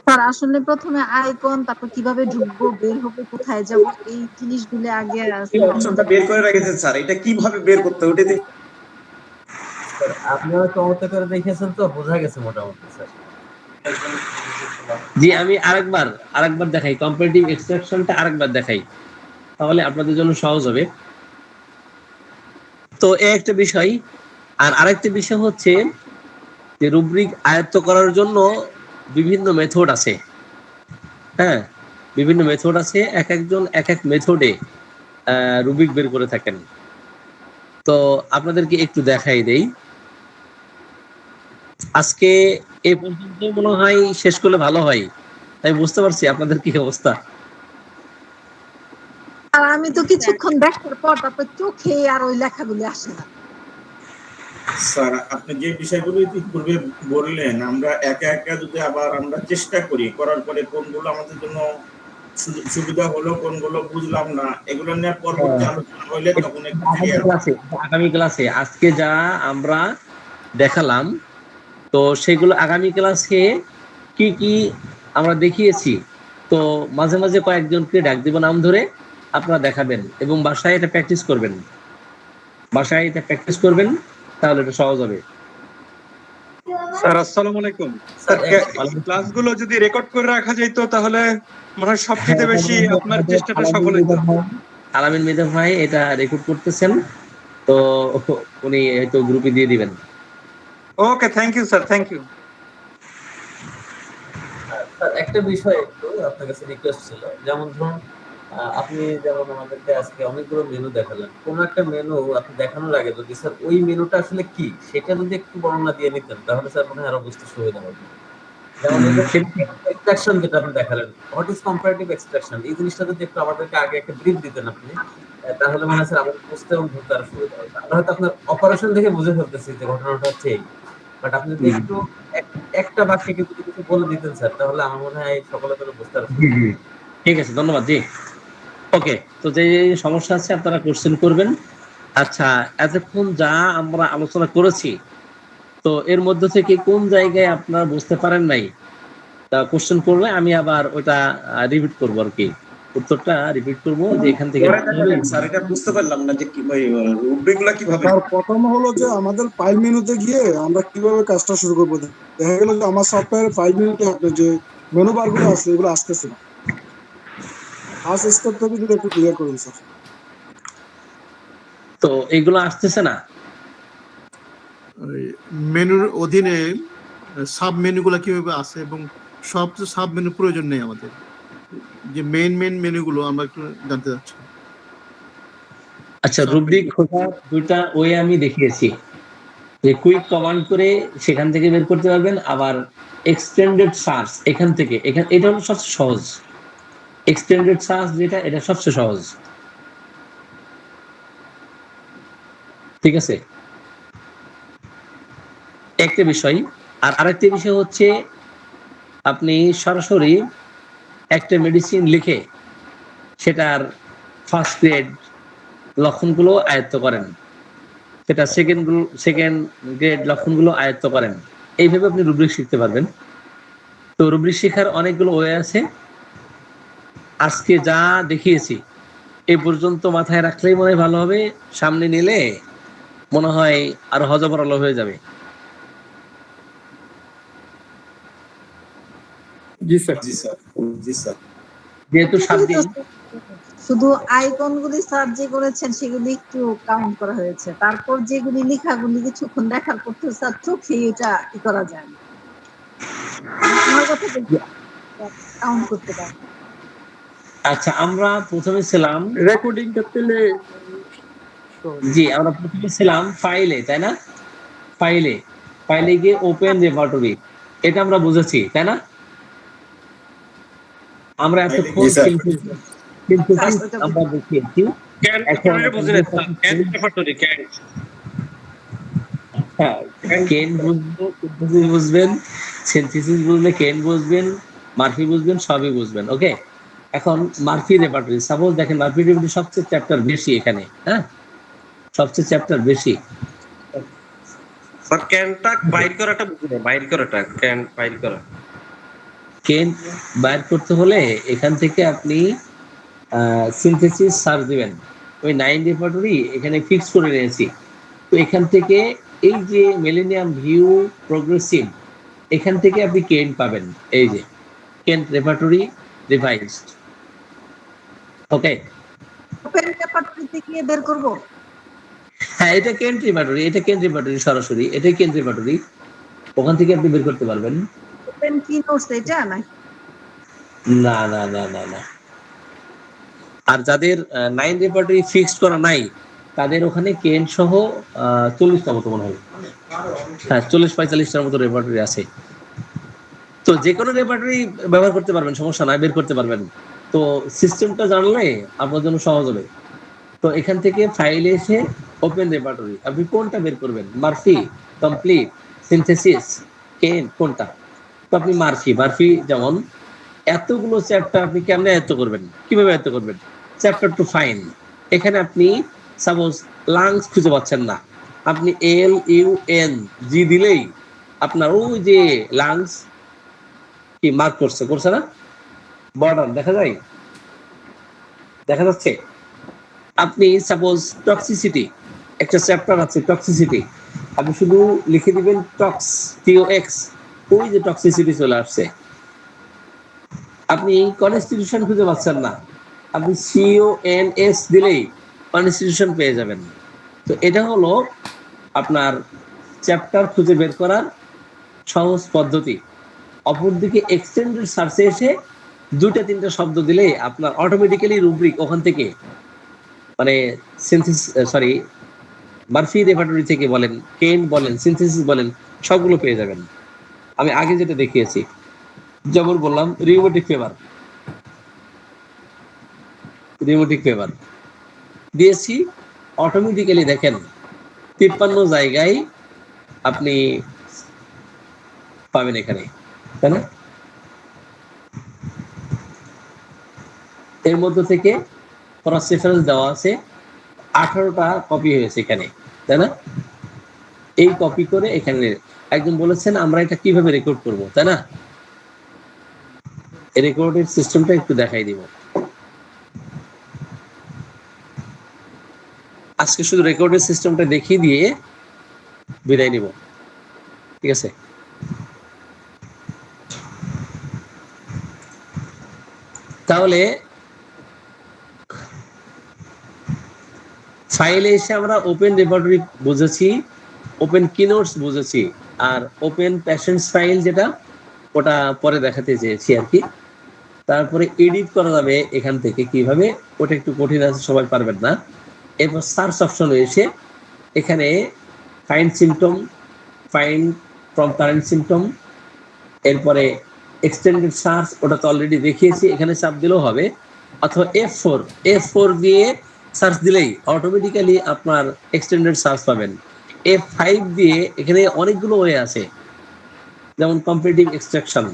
স্যার আসলে প্রথমে আইকন, তারপর কিভাবে ঢুকবো, বের হবো, কোথায় যাব, এই জিনিসগুলো আগে অপশনটা বের করে রেখেছেন স্যার, এটা কিভাবে বের করতে ওটা দিয়ে আপনারা চমৎকার করে দেখেছেন তো, বোঝা গেছে মোটামুটি স্যার। জি, আমি আরেকবার দেখাই, কম্পারেটিভ এক্সট্রাকশনটা আরেকবার দেখাই, তাহলে আপনাদের জন্য সহজ হবে। তো এই একটা বিষয়, আর আরেকটা বিষয় হচ্ছে যে রুব্রিক আয়ত্ত করার জন্য বিভিন্ন মেথড আছে। হ্যাঁ, বিভিন্ন মেথড আছে, এক একজন এক এক মেথডে রুব্রিক বের করে থাকেন। তো আপনাদেরকে একটু দেখাই দেই। আজকে এই পর্যন্ত মনে হয় শেষ করলে ভালো হয়, তাই বুঝতে পারছি আপনাদের কি অবস্থা। আর আমি তো কিছুক্ষণ দেখার পর তারপর চোখে আর ওই লেখাগুলি আসে না। স্যার আপনি যে বিষয়গুলো পূর্বে বললেন, আমরা একা একা যদি আবার আমরা চেষ্টা করি, করার পরে কোনগুলো আমাদের জন্য সুবিধা হলো, কোনগুলো বুঝলাম না, এগুলো নিয়ে পরবর্তী আলোচনা হইলে তখন আগামী ক্লাসে আজকে যা আমরা দেখালাম, তো সেগুলো আগামী ক্লাসে কি কি আমরা দেখিয়েছি, তো মাঝে মাঝে কয়েকজনকে ডাক দিব নাম ধরে, আপনারা দেখাবেন এবং বাসায় এটা প্র্যাকটিস করবেন, তাহলে এটা সহজ হবে। স্যার আসসালামু আলাইকুম। স্যার ক্লাসগুলো যদি রেকর্ড করে রাখা যেত তাহলে মনে হয় সবচেয়ে বেশি আপনার চেষ্টাটা সফল হতো। আলামিন মেধা ভাই এটা রেকর্ড করতেছেন, তো উনি হয়তো গ্রুপে দিয়ে দিবেন। Okay, thank you sir, thank you. Sir একটা বিষয় একটু আপনার কাছে রিকোয়েস্ট ছিল, যেমন ধরুন আপনি যেমন আমাদেরকে আজকে অনেকগুলো মেনু দেখালেন, কোন একটা মেনু আপনি দেখানোর আগে যদি স্যার ওই মেনুটা আসলে কি সেটা যদি একটু বর্ণনা দিয়ে নিতেন তাহলে স্যার মনে হয় আরো বুঝতে সুবিধা হবে। যেমন এই যে এক্সট্রাকশন যেটা আপনি দেখালেন, হোয়াট ইজ কম্পারেটিভ এক্সট্রাকশন, এই জিনিসটা যদি একটু আমাদেরকে আগে একটা ব্রিফ দিতেন আপনি, তাহলে মনে হয় স্যার আমাদের বুঝতে এবং ধরতে আরো সুবিধা হবে। আমরা হয়তো আপনার অপারেশন দেখে বুঝে ফেলতেছি যে ঘটনাটা হচ্ছে এই, বাট আপনি যদি একটু একটা বাক্যে কিন্তু কিছু বলে দিতেন স্যার, তাহলে আমার মনে হয় সকলে করে বুঝতে আরো সুবিধা হবে। ঠিক আছে, ধন্যবাদ। জি, ওকে। তো যে সমস্যা আছে আপনারা কোশ্চেন করবেন। আচ্ছা, এতক্ষণ যা আমরা আলোচনা করেছি, তো এর মধ্যে থেকে কোন জায়গায় আপনারা বুঝতে পারেন নাই, তা কোশ্চেন করলে আমি আবার ওটা রিপিট করবো আর কি, উত্তরটা রিপিট করবো যে এখান থেকে স্যার এটা বুঝতে পারলাম না যে কি রুব্রিকগুলো কিভাবে। তার প্রথম হলো যে আমাদের ফাইল মেনুতে গিয়ে আমরা কিভাবে কাজটা শুরু করবো। দেখা গেল যে আমার সফটওয়্যারের ফাইল মেনুতে আপনার যে মেনু বার গুলো আছে এগুলো আসতেছে না। ফার্স্ট স্টেপ থেকে যদি একটু ক্লিয়ার করুন স্যার। তো এগুলো আসতেছে না, মেনুর অধীনে সাব মেনুগুলো কিভাবে আছে এবং সব সাব মেনু প্রয়োজন নেই আমাদের, যে মেইন মেনুগুলো আমরা একটু জানতে চাচ্ছি। আচ্ছা, রুব্রিক খোঁজার দুইটা ওয়ে আমি দেখিয়েছি, যে কুইক কমান্ড করে সেখান থেকে বের করতে পারবেন, আবার এক্সটেন্ডেড সার্চ এখান থেকে, এটা হলো সবচেয়ে সহজ। এক্সটেন্ডেড সার্চ যেটা, এটা সবচেয়ে সহজ। ঠিক আছে, একটা বিষয়। আর আরেকটা বিষয় হচ্ছে আপনি সরাসরি একটা মেডিসিন লিখে সেটার ফার্স্ট গ্রেড লক্ষণগুলো আয়ত্ত করেন, সেটা সেকেন্ড গ্রেড লক্ষণগুলো আয়ত্ত করেন, এইভাবে আপনি রুব্রিক শিখতে পারবেন। তো রুব্রিক শেখার অনেকগুলো ওয়ে আছে, আজকে যা দেখিয়েছি এই পর্যন্ত মাথায় রাখলেই মনে হয় ভালো হবে, সামনে নিলে মনে হয় আরো হজবরল হয়ে যাবে। জি স্যার। জি স্যার, জি স্যার। যেহেতু 7 দিন, শুধু আইকন গুলি সার্চ যে করেছেন সেগুলি একটু কাউন্ট করা হয়েছে, তারপর যেগুলি লেখাগুলি কিছুক্ষণ দেখার পর তো স্যার চোখে এটা কি করা যায় না। আমার কথা কাউন্ট করতে পারি। আচ্ছা, আমরা প্রথমে ছিলাম রেকর্ডিংটা পেলে, জি আমরা প্রথমে ছিলাম ফাইলে, তাই না? ফাইলে গিয়ে ওপেন রেপার্টরি, এটা আমরা বুঝেছি, তাই না? আমরা এতক্ষণ কিন্তু আমরা দেখিয়েছি। এখন কেন বুঝবেন, সিনথেসিস বুঝলে কেন বুঝবেন, মার্ফি বুঝবেন, সবই বুঝবেন। ওকে, এখন মার্ফি রেপার্টরি, সাপোজ দেখেন মার্ফি রেপার্টরি সবচেয়ে চ্যাপ্টার বেশি এখানে, হ্যাঁ সবচেয়ে চ্যাপ্টার বেশি। স্যার ক্যানটা বাইর করাটা বুঝুন, বাইর করাটা ক্যান বাইর করা, কেন বাইর করতে হলে এখান থেকে আপনি সিনথেসিস সার্চ দিবেন, ওই 9 রেপার্টরি এখানে ফিক্স করে নিয়েছি। তো এখান থেকে এই যে মিলেনিয়াম ভিউ প্রোগ্রেসিভ, এখান থেকে আপনি কেন পাবেন, এই যে কেন রেপার্টরি রিভাইজড। ওকে, ওপেন রেপার্টরিতে গিয়ে বের করব। হ্যাঁ এটা কেন রেপার্টরি সরাসরি, এটাই কেন রেপার্টরি, ওখান থেকে আপনি বের করতে পারবেন। ওপেন কি নোটস এটা না? না না না না না, আর যাদের 9 রেপার্টরি ফিক্সড করা নাই তাদের ওখানে কেন সহ 40টা মতো মনে হয়, হ্যাঁ 40-45টার মতো রেপার্টরি আছে। তো যে কোনো রেপার্টরি ব্যবহার করতে পারবেন, সমস্যা নাই, বের করতে পারবেন। তো সিস্টেমটা জানলে আপনার জন্য সহজ হবে। তো এখান থেকে ফাইলে এসে ওপেন রেপার্টরি, আপনি কোনটা বের করবেন, মার্ফি, কমপ্লিট, সিনথেসিস, কেন, কোনটা? তো আপনি মার্ফি যেমন এতগুলো চ্যাপ্টার আপনি কেমনে আয়ত্ত করবেন, কিভাবে আয়ত্ত করবেন? চ্যাপ্টার টু ফাইন, এখানে আপনি সাপোজ লাংস খুঁজে পাচ্ছেন না, আপনি LUNG দিলেই আপনার ওই যে লাংস কি মার্ক করছে না, বর্ডার দেখা যাচ্ছে। আপনি সাপোজ টক্সিসিটি, একটা চ্যাপ্টার আছে টক্সিসিটি, আপনি শুধু লিখে দিবেন TOX, ওই যে টক্সিসিটি চলে আসছে। আপনি কনস্টিটিউশন খুঁজে পাচ্ছেন না, আপনি CONS দিলেই কনস্টিটিউশন পেয়ে যাবেন। তো এটা হলো আপনার চ্যাপ্টার খুঁজে বের করার সহজ পদ্ধতি। অপরদিকে এক্সটেন্ডেড সার্চে এসে দুটা তিনটা শব্দ দিলেই আপনার অটোমেটিক্যালি রুব্রিক ওখান থেকে মানে মার্ফি রেপার্টরি থেকে বলেন, কেন্ট বলেন, সিনথেসিস বলেন, সবগুলো পেয়ে যাবেন। আমি আগে যেটা দেখিয়েছি, যেমন বললাম রিউমেটিক ফেভার দিয়েছি, অটোমেটিক্যালি দেখেন 53 জায়গায় আপনি পাবেন এখানে, তাই না? এর মধ্যে থেকে ক্রস রেফারেন্স দেওয়া আছে, 18টা কপি হয়েছে এখানে, তাই না? এই কপি করে এখানে একজন বলেছেন আমরা এটা কিভাবে রেকর্ড করব, তাই না? এই রেকর্ডের সিস্টেমটা একটু দেখাই দিব। আজকে শুধু রেকর্ডের সিস্টেমটা দেখিয়ে দিয়ে বিদায় নিব, ঠিক আছে? তাহলে ফাইলে এসে আমরা ওপেন রেপার্টরি বুঝেছি, ওপেন কিনোটস বুঝেছি, আর ওপেন প্যাশেন্টস ফাইল যেটা ওটা পরে দেখাতে চেয়েছি আর কি। তারপরে এডিট করা যাবে এখান থেকে কিভাবে, ওটা একটু কঠিন আছে, সবাই পারবেন না। এরপর সার্চ অপশনে এসে এখানে find symptom, find from current symptom, এরপরে এক্সটেন্ডেড সার্চ, ওটা তো অলরেডি দেখিয়েছি, এখানে চাপ দিলেও হবে, অথবা F4 দিয়ে সার্চ দিলেই অটোমেটিক্যালি আপনার এক্সটেন্ডেড সার্চ পাবেন। F5 দিয়ে এখানে অনেকগুলো ওয়ে আছে, যেমন কম্পারেটিভ এক্সট্রাকশন,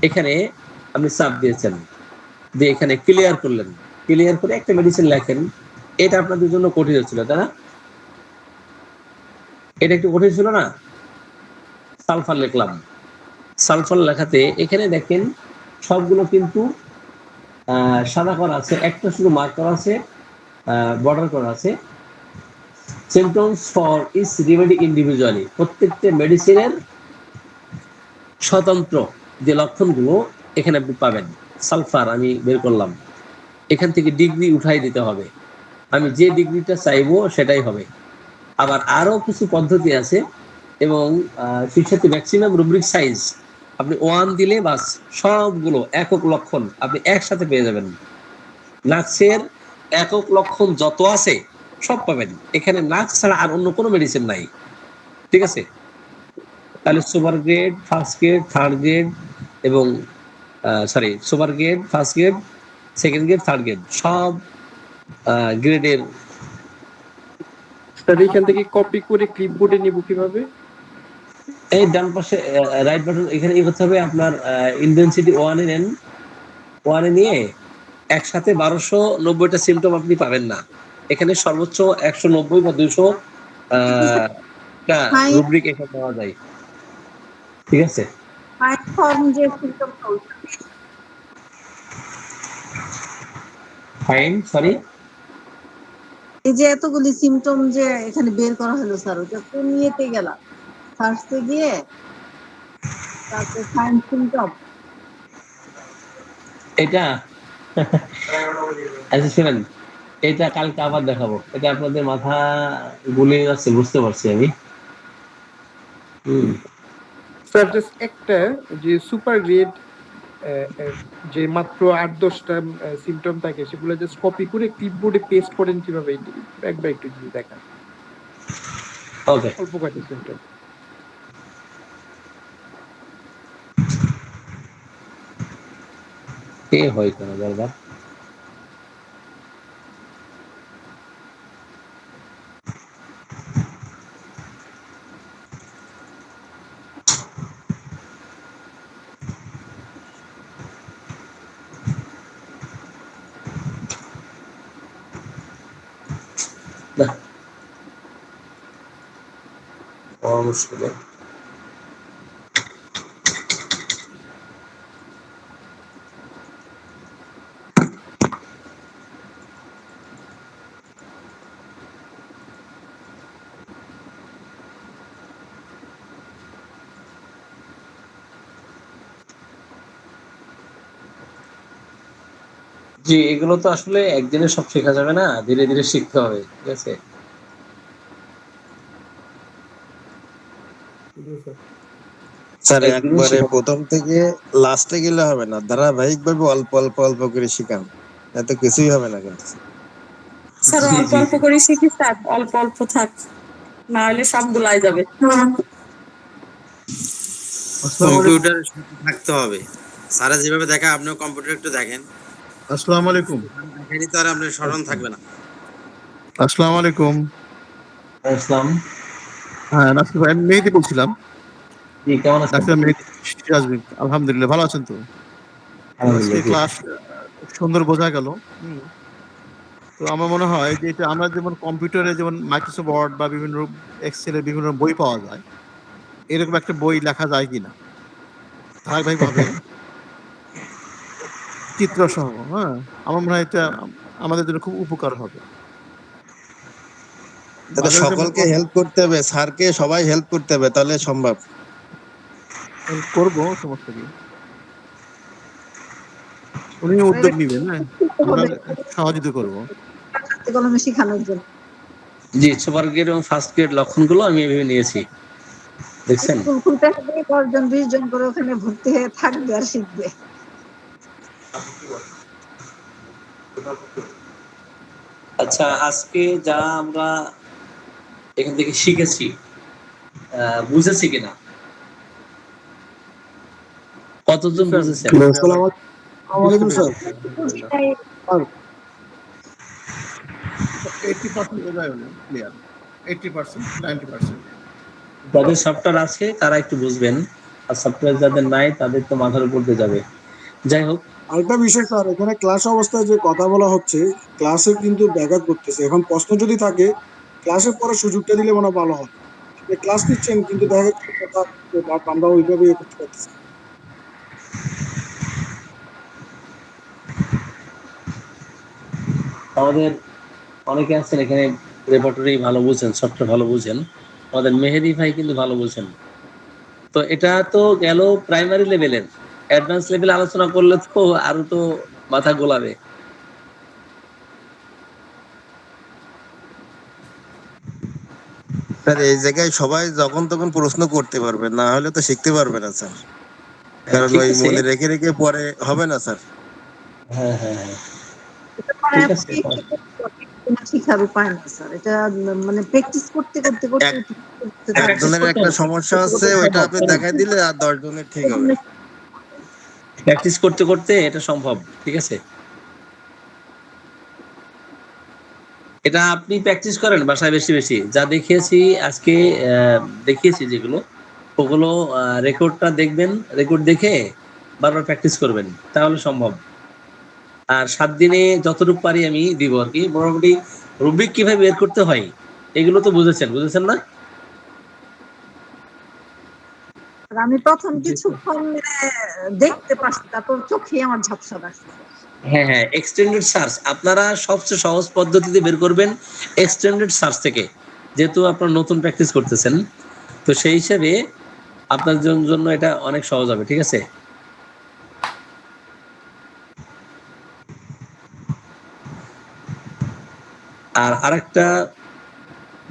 এখানে আপনি চাপ দিয়েছেন, দিয়ে এখানে ক্লিয়ার করলেন, ক্লিয়ার করে একটা মেডিসিন লেখেন। এটা আপনাদের জন্য কঠিন হচ্ছিল, তাই না? এটা একটু কঠিন ছিল না? সালফার লিখলাম, সালফার লেখাতে এখানে দেখেন সবগুলো কিন্তু সাদা করা আছে, একটা শুধু মার্ক করা আছে, বর্ডার করা আছে। Symptoms for each remedy individually, প্রত্যেকটা মেডিসিনের স্বতন্ত্র যে লক্ষণগুলো এখানে আপনি পাবেন। সালফার আমি বের করলাম, এখান থেকে ডিগ্রি উঠাই দিতে হবে, আমি যে ডিগ্রিটা চাইবো সেটাই হবে। আবার আরো কিছু পদ্ধতি আছে, এবং সেই সাথে ম্যাক্সিমাম রুব্রিক সাইজ আপনি 1 দিলে বাস সবগুলো একক লক্ষণ আপনি একসাথে পেয়ে যাবেন। নাক্সের একক লক্ষণ যত আছে সব পাবেন এখানে, নাক্স ছাড়া আর অন্য কোনো মেডিসিন নাই, ঠিক আছে? তাহলে super grade, first grade, third grade এবং super grade, first grade, second grade, third grade, সব গ্রেডের। স্যার এখান থেকে কপি করে ক্লিপবোর্ডে নিব কিভাবে? এই ডান পাশে রাইট বাটন, এখানে কি করতে হবে আপনার, ইন্টেন্সিটি 1 এ নেন, 1 এ নিয়ে একসাথে 1290টা সিমটম আপনি পাবেন না, এখানে সর্বোচ্চ 190 বা 200 রুব্রিক এখানে পাওয়া যায়, ঠিক আছে? ফাইন, সরি, এই যে এতগুলি সিমটম যে এখানে বের করা হলো স্যার, ওটা কোন ইয়েতে গেলাম? সার্চে গিয়ে তারপর ফাইন্ড সিমটম, এটা আচ্ছা শুনেন, এটা কালকে আবার দেখাবো, এটা আপনাদের মাথা গুলিয়ে যাচ্ছে, বুঝতে পারছি আমি। স্যার জাস্ট একটা যে সুপার গ্রেড যে মাত্র 8-10টা সিমটম থাকে সেগুলো জাস্ট কপি করে ক্লিপবোর্ডে পেস্ট করেন কিভাবে, একবার একটু যদি দেখান। ওকে, অল্প কয়েকটা সিমটম। কে হয় কেন বারবার? না মুশকিল। জি, এগুলো তো আসলে একদিনে সব শেখা যাবে না, ধীরে ধীরে শিখতে হবে, ঠিক আছে? স্যার একদিনে একবারে শেখা- প্রথম থেকে লাস্টে গেলে হবে না, ধারাবাহিক ভাবে অল্প অল্প অল্প করে শিখান, এত কিছুই হবে না কিন্তু। স্যার জি অল্প জি অল্প করে শিখি স্যার, অল্প অল্প থাক, না হলে সব গুলাই যাবে। আসসালামু আলাইকুম। কম্পিউটার থাকতে হবে, স্যারা যেভাবে দেখে আপনিও কম্পিউটার একটু দেখেন, আসসালামু আলাইকুম। দেখেনি তো আর আপনার স্মরণ থাকবে না। আসসালামু আলাইকুম। ইসলাম। হ্যাঁ, নাসির ভাই, আমি মেহেদি বলছিলাম। জি কেমন আছেন? ডাক্তার মেহেদি সিরাজউদ্দিন। আলহামদুলিল্লাহ, ভালো আছেন তো? তো আজকে আলহামদুলিল্লাহ জি। ক্লাস সুন্দর বোঝা গেল। তো আমার মনে হয় যে এটা আমরা যেমন কম্পিউটারে যেমন মাইক্রোসফট ওয়ার্ড বা বিভিন্ন এক্সেলের বিভিন্ন বই পাওয়া যায়, এরকম একটা বই লেখা যায় কিনা ধারাবাহিকভাবে চিত্র সহ। হ্যাঁ, আমার মনে হয় এটা আমাদের জন্য খুব উপকার হবে। তাহলে বাজারে যেমন সকলকে হেল্প করতে হবে, স্যারকে সবাই হেল্প করতে হবে, তাহলে সম্ভব। করবো, সমস্যা কি, উনি উদ্যোগ নিবেন। হ্যাঁ, আমরা সহযোগিতা করবো। হাতে কলমে শেখানোর জন্য জি, সুপার গ্রেড এবং ফার্স্ট গ্রেড লক্ষণগুলো আমি এভাবে নিয়েছি, দেখছেন? স্কুল খুলতে হবে, 10 জন 20 জন করে ওখানে ভর্তি হয়ে থাকবে আর শিখবে। আচ্ছা, আজকে যা আমরা এখান থেকে শিখেছি, বুঝেছি কিনা, কতজন বুঝেছেন? আসসালামু আলাইকুম স্যার। 80% বোঝায় হলো ক্লিয়ার, 80%, 90%। যাদের সফটওয়্যার আছে তারা একটু বুঝবেন, আর সফটওয়্যার যাদের নাই তাদের তো মাথার উপর দিয়ে যাবে। যাই হোক, আরেকটা বিষয় স্যার, এখানে ক্লাস অবস্থায় যে কথা বলা হচ্ছে, ক্লাসে কিন্তু ব্যাঘাত করতেছে। এখন প্রশ্ন যদি থাকে, ক্লাসের পরে সুযোগটা দিলে মনে হয় ভালো হয়। আপনি ক্লাস নিচ্ছেন কিন্তু দেখা যাচ্ছে কথা হচ্ছে, বাট আমরা ওইভাবে ইয়ে করতে পারতেছি না। আমাদের অনেকে আছেন এখানে রেপার্টরি ভালো বুঝেন, সফটওয়্যার ভালো বুঝেন, আমাদের মেহেদি ভাই কিন্তু ভালো বুঝেন। তো এটা তো গেল প্রাইমারি লেভেলের, অ্যাডভান্স লেভেলে আলোচনা করলে তো আরো তো মাথা গোলাবে। স্যার এই জায়গায় সবাই যখন তখন প্রশ্ন করতে পারবে, না হলে তো শিখতে পারবে না স্যার, কারণ ঠিক ওই আছে। মনে রেখে রেখে পরে হবে না স্যার। হ্যাঁ হ্যাঁ হ্যাঁ, এটা মানে ঠিক আছে। কোনো শিখার উপায় না স্যার, এটা মানে প্র্যাকটিস করতে করতে করতে এক প্র্যাকটিস একজনের করতে একটা হবে, সমস্যা হচ্ছে, ওইটা আপনি দেখাই দিলে আর 10 জনের ঠিক হবে। প্র্যাকটিস করতে করতে এটা সম্ভব, ঠিক আছে। এটা আপনি প্র্যাকটিস করেন বাসায় বেশি বেশি, যা দেখিয়েছি আজকে, দেখিয়েছি যেগুলো, ওগুলো রেকর্ডটা দেখবেন, রেকর্ড দেখে বারবার প্র্যাকটিস করবেন, তাহলে সম্ভব। আর 7 দিনে যতটুকু পারি আমি দিব আর কি। মোটামুটি রুবিক কিভাবে বের করতে হয় এগুলো তো বুঝেছেন না? আর আমি প্রথম কিছুক্ষণ দেখতে পারছি, তারপর চোখে আমার ঝাপসা লাগছে। হ্যাঁ হ্যাঁ, এক্সটেন্ডেড সার্চ আপনারা সবচেয়ে সহজ পদ্ধতিতে বের করবেন, এক্সটেন্ডেড সার্চ থেকে, যেহেতু আপনারা নতুন প্র্যাকটিস করতেছেন, তো সেই হিসেবে আপনার জন্য এটা অনেক সহজ হবে, ঠিক আছে। আর আরেকটা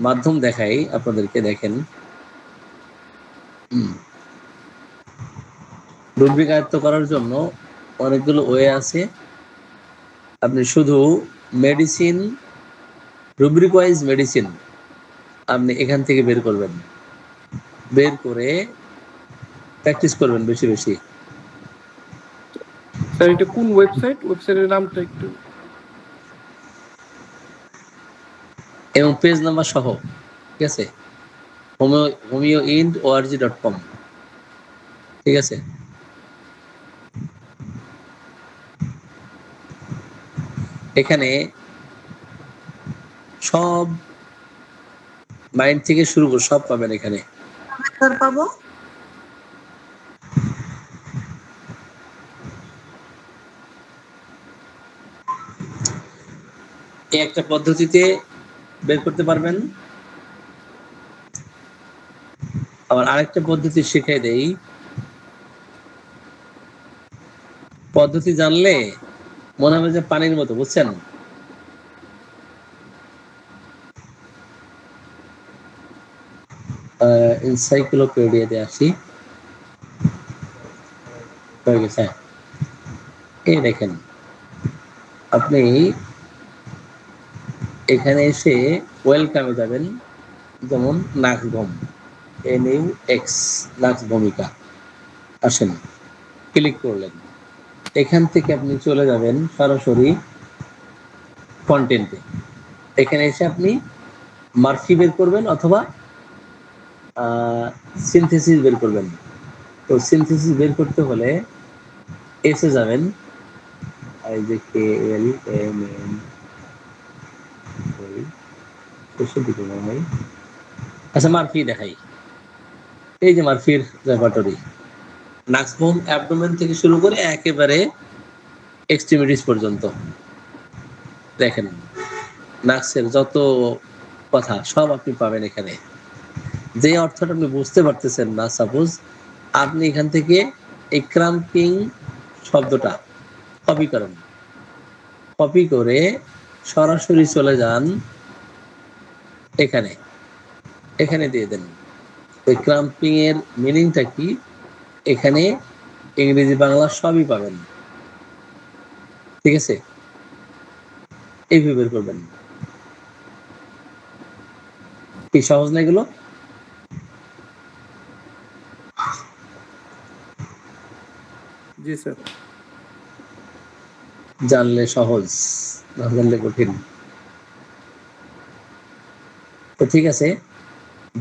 মাধ্যম দেখাই আপনাদেরকে, দেখেন। রুবিক আয়ত্ত করার জন্য অনেকগুলো ওয়ে আছে। আপনি শুধু মেডিসিন, রুব্রিক ওয়াইজ মেডিসিন আপনি এখান থেকে বের করবেন, বের করে প্র্যাকটিস করবেন বেশি বেশি। স্যার এটা কোন ওয়েবসাইট? ওয়েবসাইটের নামটা একটু। এবং পেজ নাম্বার সহ, ঠিক আছে। homeoint.org.com, ঠিক আছে। এখানে সব মাইন্ড থেকে শুরু করে সব পাবেন এখানে। স্যার পাবো? এই একটা পদ্ধতিতে বের করতে পারবেন। আবার আরেকটা পদ্ধতি শিখিয়ে দেই, পদ্ধতি জানলে মনে হবে যে পানির মতো, বুঝছেন। এনসাইক্লোপিডিয়াতে আসি, হয়ে গেছে। এই দেখেন আপনি এখানে এসে ওয়েলকামে যাবেন, যেমন নাকভম, NUX, নাক্স ভূমিকা আসেন, ক্লিক করলেন। এখান থেকে আপনি চলে যাবেন সরাসরি কন্টেন্টে। এখানে এসে আপনি মার্ফি বের করবেন অথবা সিনথেসিস বের করবেন। তো সিনথেসিস বের করতে হলে এসে যাবেন, এই যে KLMN শেষের দিকে মনে হয়। আচ্ছা মার্ফি দেখাই, এই যে মার্ফির রেপার্টরি, নাক্সভোম অ্যাবডোমেন থেকে শুরু করে একেবারে এক্সট্রিমিটিস পর্যন্ত দেখেন নাক্সের যত কথা সব আপনি পাবেন এখানে। যে অর্থটা আপনি বুঝতে পারতেছেন না, সাপোজ আপনি এখান থেকে এই ক্রাম্পিং শব্দটা কপি করেন, কপি করে সরাসরি চলে যান এখানে, এখানে দিয়ে দেন। ওই ক্রাম্পিং এর মিনিংটা কি, এখানে ইংরেজি বাংলা সবই পাবেন, ঠিক আছে? এইভাবে বের করবেন। কি সহজ না এগুলো? জি স্যার। জানলে সহজ, না জানলে কঠিন। তো ঠিক আছে,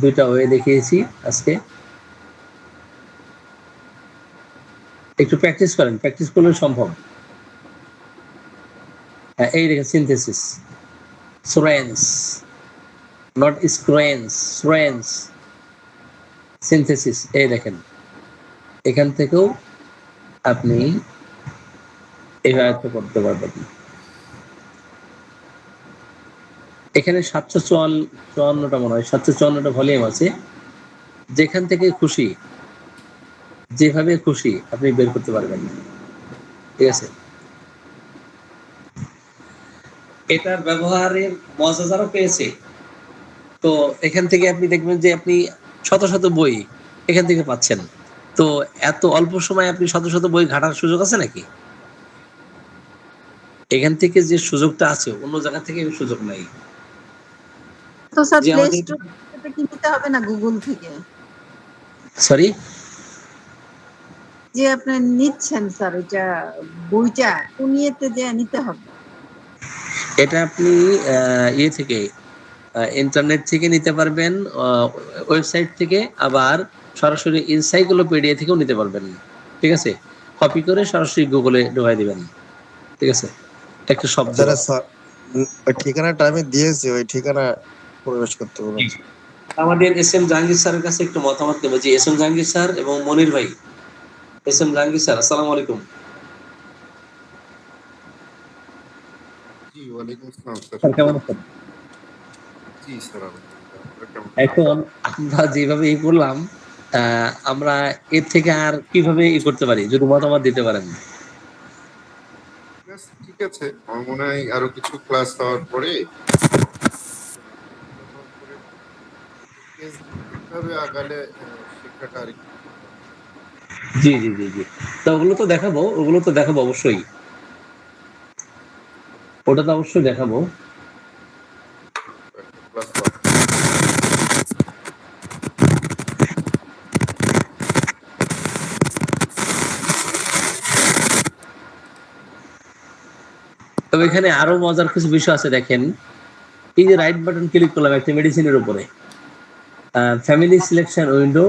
দুইটা ওয়ে দেখিয়েছি আজকে, একটু প্র্যাকটিস করেন, প্র্যাকটিস করলে সম্ভব। হ্যাঁ, এই দেখেন সিনথেসিস, সোরেন্স, নট স্ক্রেন্স, সোরেন্স, সিনথেসিস। এই দেখেন এখান থেকেও আপনি এভাবে করতে পারবেন। এখানে 754টা মনে হয়, 754টা ভলিউম আছে, যেখান থেকে খুশি যেভাবে খুশি আপনি বের করতে পারবেন, ঠিক আছে? এটার ব্যবহারের মজা যারা পেয়েছে, তো এখান থেকে আপনি দেখবেন যে আপনি শত শত বই এখান থেকে পাচ্ছেন। তো এত অল্প সময়ে আপনি শত শত বই ঘাটার সুযোগ আছে নাকি? এখান থেকে যে সুযোগটা আছে অন্য জায়গা থেকে এই সুযোগ নাই। তো স্যার যে প্লে আমাদের স্টোর থেকে কি নিতে হবে না গুগল থেকে? সরি, যে আপনি নিচ্ছেন স্যার এটা বইটা কোন ইয়েতে যে নিতে হবে? এটা আপনি ইয়ে থেকে ইন্টারনেট থেকে নিতে পারবেন, ওয়েবসাইট থেকে, আবার সরাসরি এনসাইক্লোপিডিয়া থেকেও নিতে পারবেন, ঠিক আছে? কপি করে সরাসরি গুগলে ঢোকাই দিবেন, ঠিক আছে? একটা শব্দ ওই ঠিকানাটা আমি দিয়েছি, ওই ঠিকানা প্রবেশ করতে বলুন। আমাদের SM জাহাঙ্গীর স্যারের কাছে একটু মতামত নেব। জি, SM জাহাঙ্গীর স্যার এবং মনির ভাই। SM জাহাঙ্গীর স্যার, আসসালামু আলাইকুম। জি, ওয়ালাইকুম আসসালাম স্যার। স্যার কেমন আছেন? জি স্যার, আলহামদুলিল্লাহ। আপনারা কেমন আছেন? এখন আমরা যেভাবে করলাম, আমরা এর থেকে আর কিভাবে করতে পারি, যদি মতামত দিতে পারেন। ব্যাস, ঠিক আছে। আমার মনে হয় আরো কিছু ক্লাস হওয়ার পরে ব্যবহার করে কেস ভিত্তিকভাবে আগালে শেখাটা আর একটু ভালো হবে। জি জি জি জি, তো ওগুলো তো দেখাবো, ওগুলো তো দেখাবো অবশ্যই, ওটা তো অবশ্যই দেখাবো। ক্লাস তবে এখানে আরো মজার কিছু বিষয় আছে। দেখেন এই যে রাইট বাটন ক্লিক করলাম একটা মেডিসিনের উপরে, family selection window,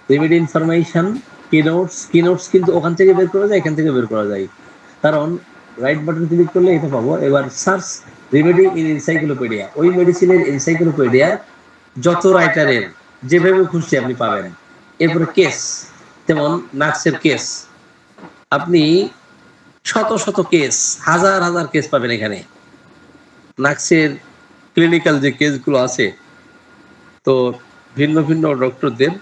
remedy information, keynotes কিন্তু ওখান থেকে বের করা যায়, এখান থেকে বের করা যায়, কারণ রাইট বাটন ক্লিক করলে এটা পাবো। এবার সার্চ রেমেডি ইন এনসাইক্লোপিডিয়া, ওই মেডিসিনের এনসাইক্লোপিডিয়ার যত রাইটারের যেভাবে খুশি আপনি পাবেন। এরপরে কেস, যেমন নাক্সের কেস, আপনি শত শত কেস, হাজার হাজার কেস পাবেন এখানে। নাক্সের ক্লিনিক্যাল যে কেসগুলো আছে, তো ভিন্ন ভিন্ন ডক্টরদের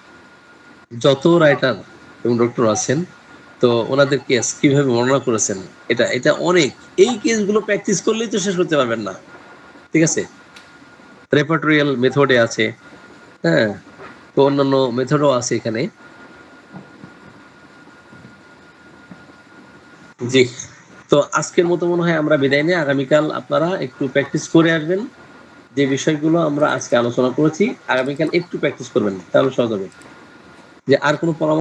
যত রাইটার এবং ডক্টর আছেন, তো ওনাদের কেস কিভাবে বর্ণনা করেছেন, এটা এটা অনেক। এই কেসগুলো প্র্যাকটিস করলেই তো শেষ করতে পারবেন না, ঠিক আছে? রেপার্টোরিয়াল মেথডে আছে, হ্যাঁ, তো অন্যান্য মেথডও আছে এখানে। জি, তো আজকের মতো মনে হয় আমরা বিদায় নিই। আগামীকাল আপনারা একটু প্র্যাকটিস করে আসবেন। যে বিষয়গুলো আমরা আজকে আলোচনা করেছি, আগামীকাল একটু প্র্যাকটিস করবেন, তাহলে সহজ হবে। যে আর কোনো পরামর্শ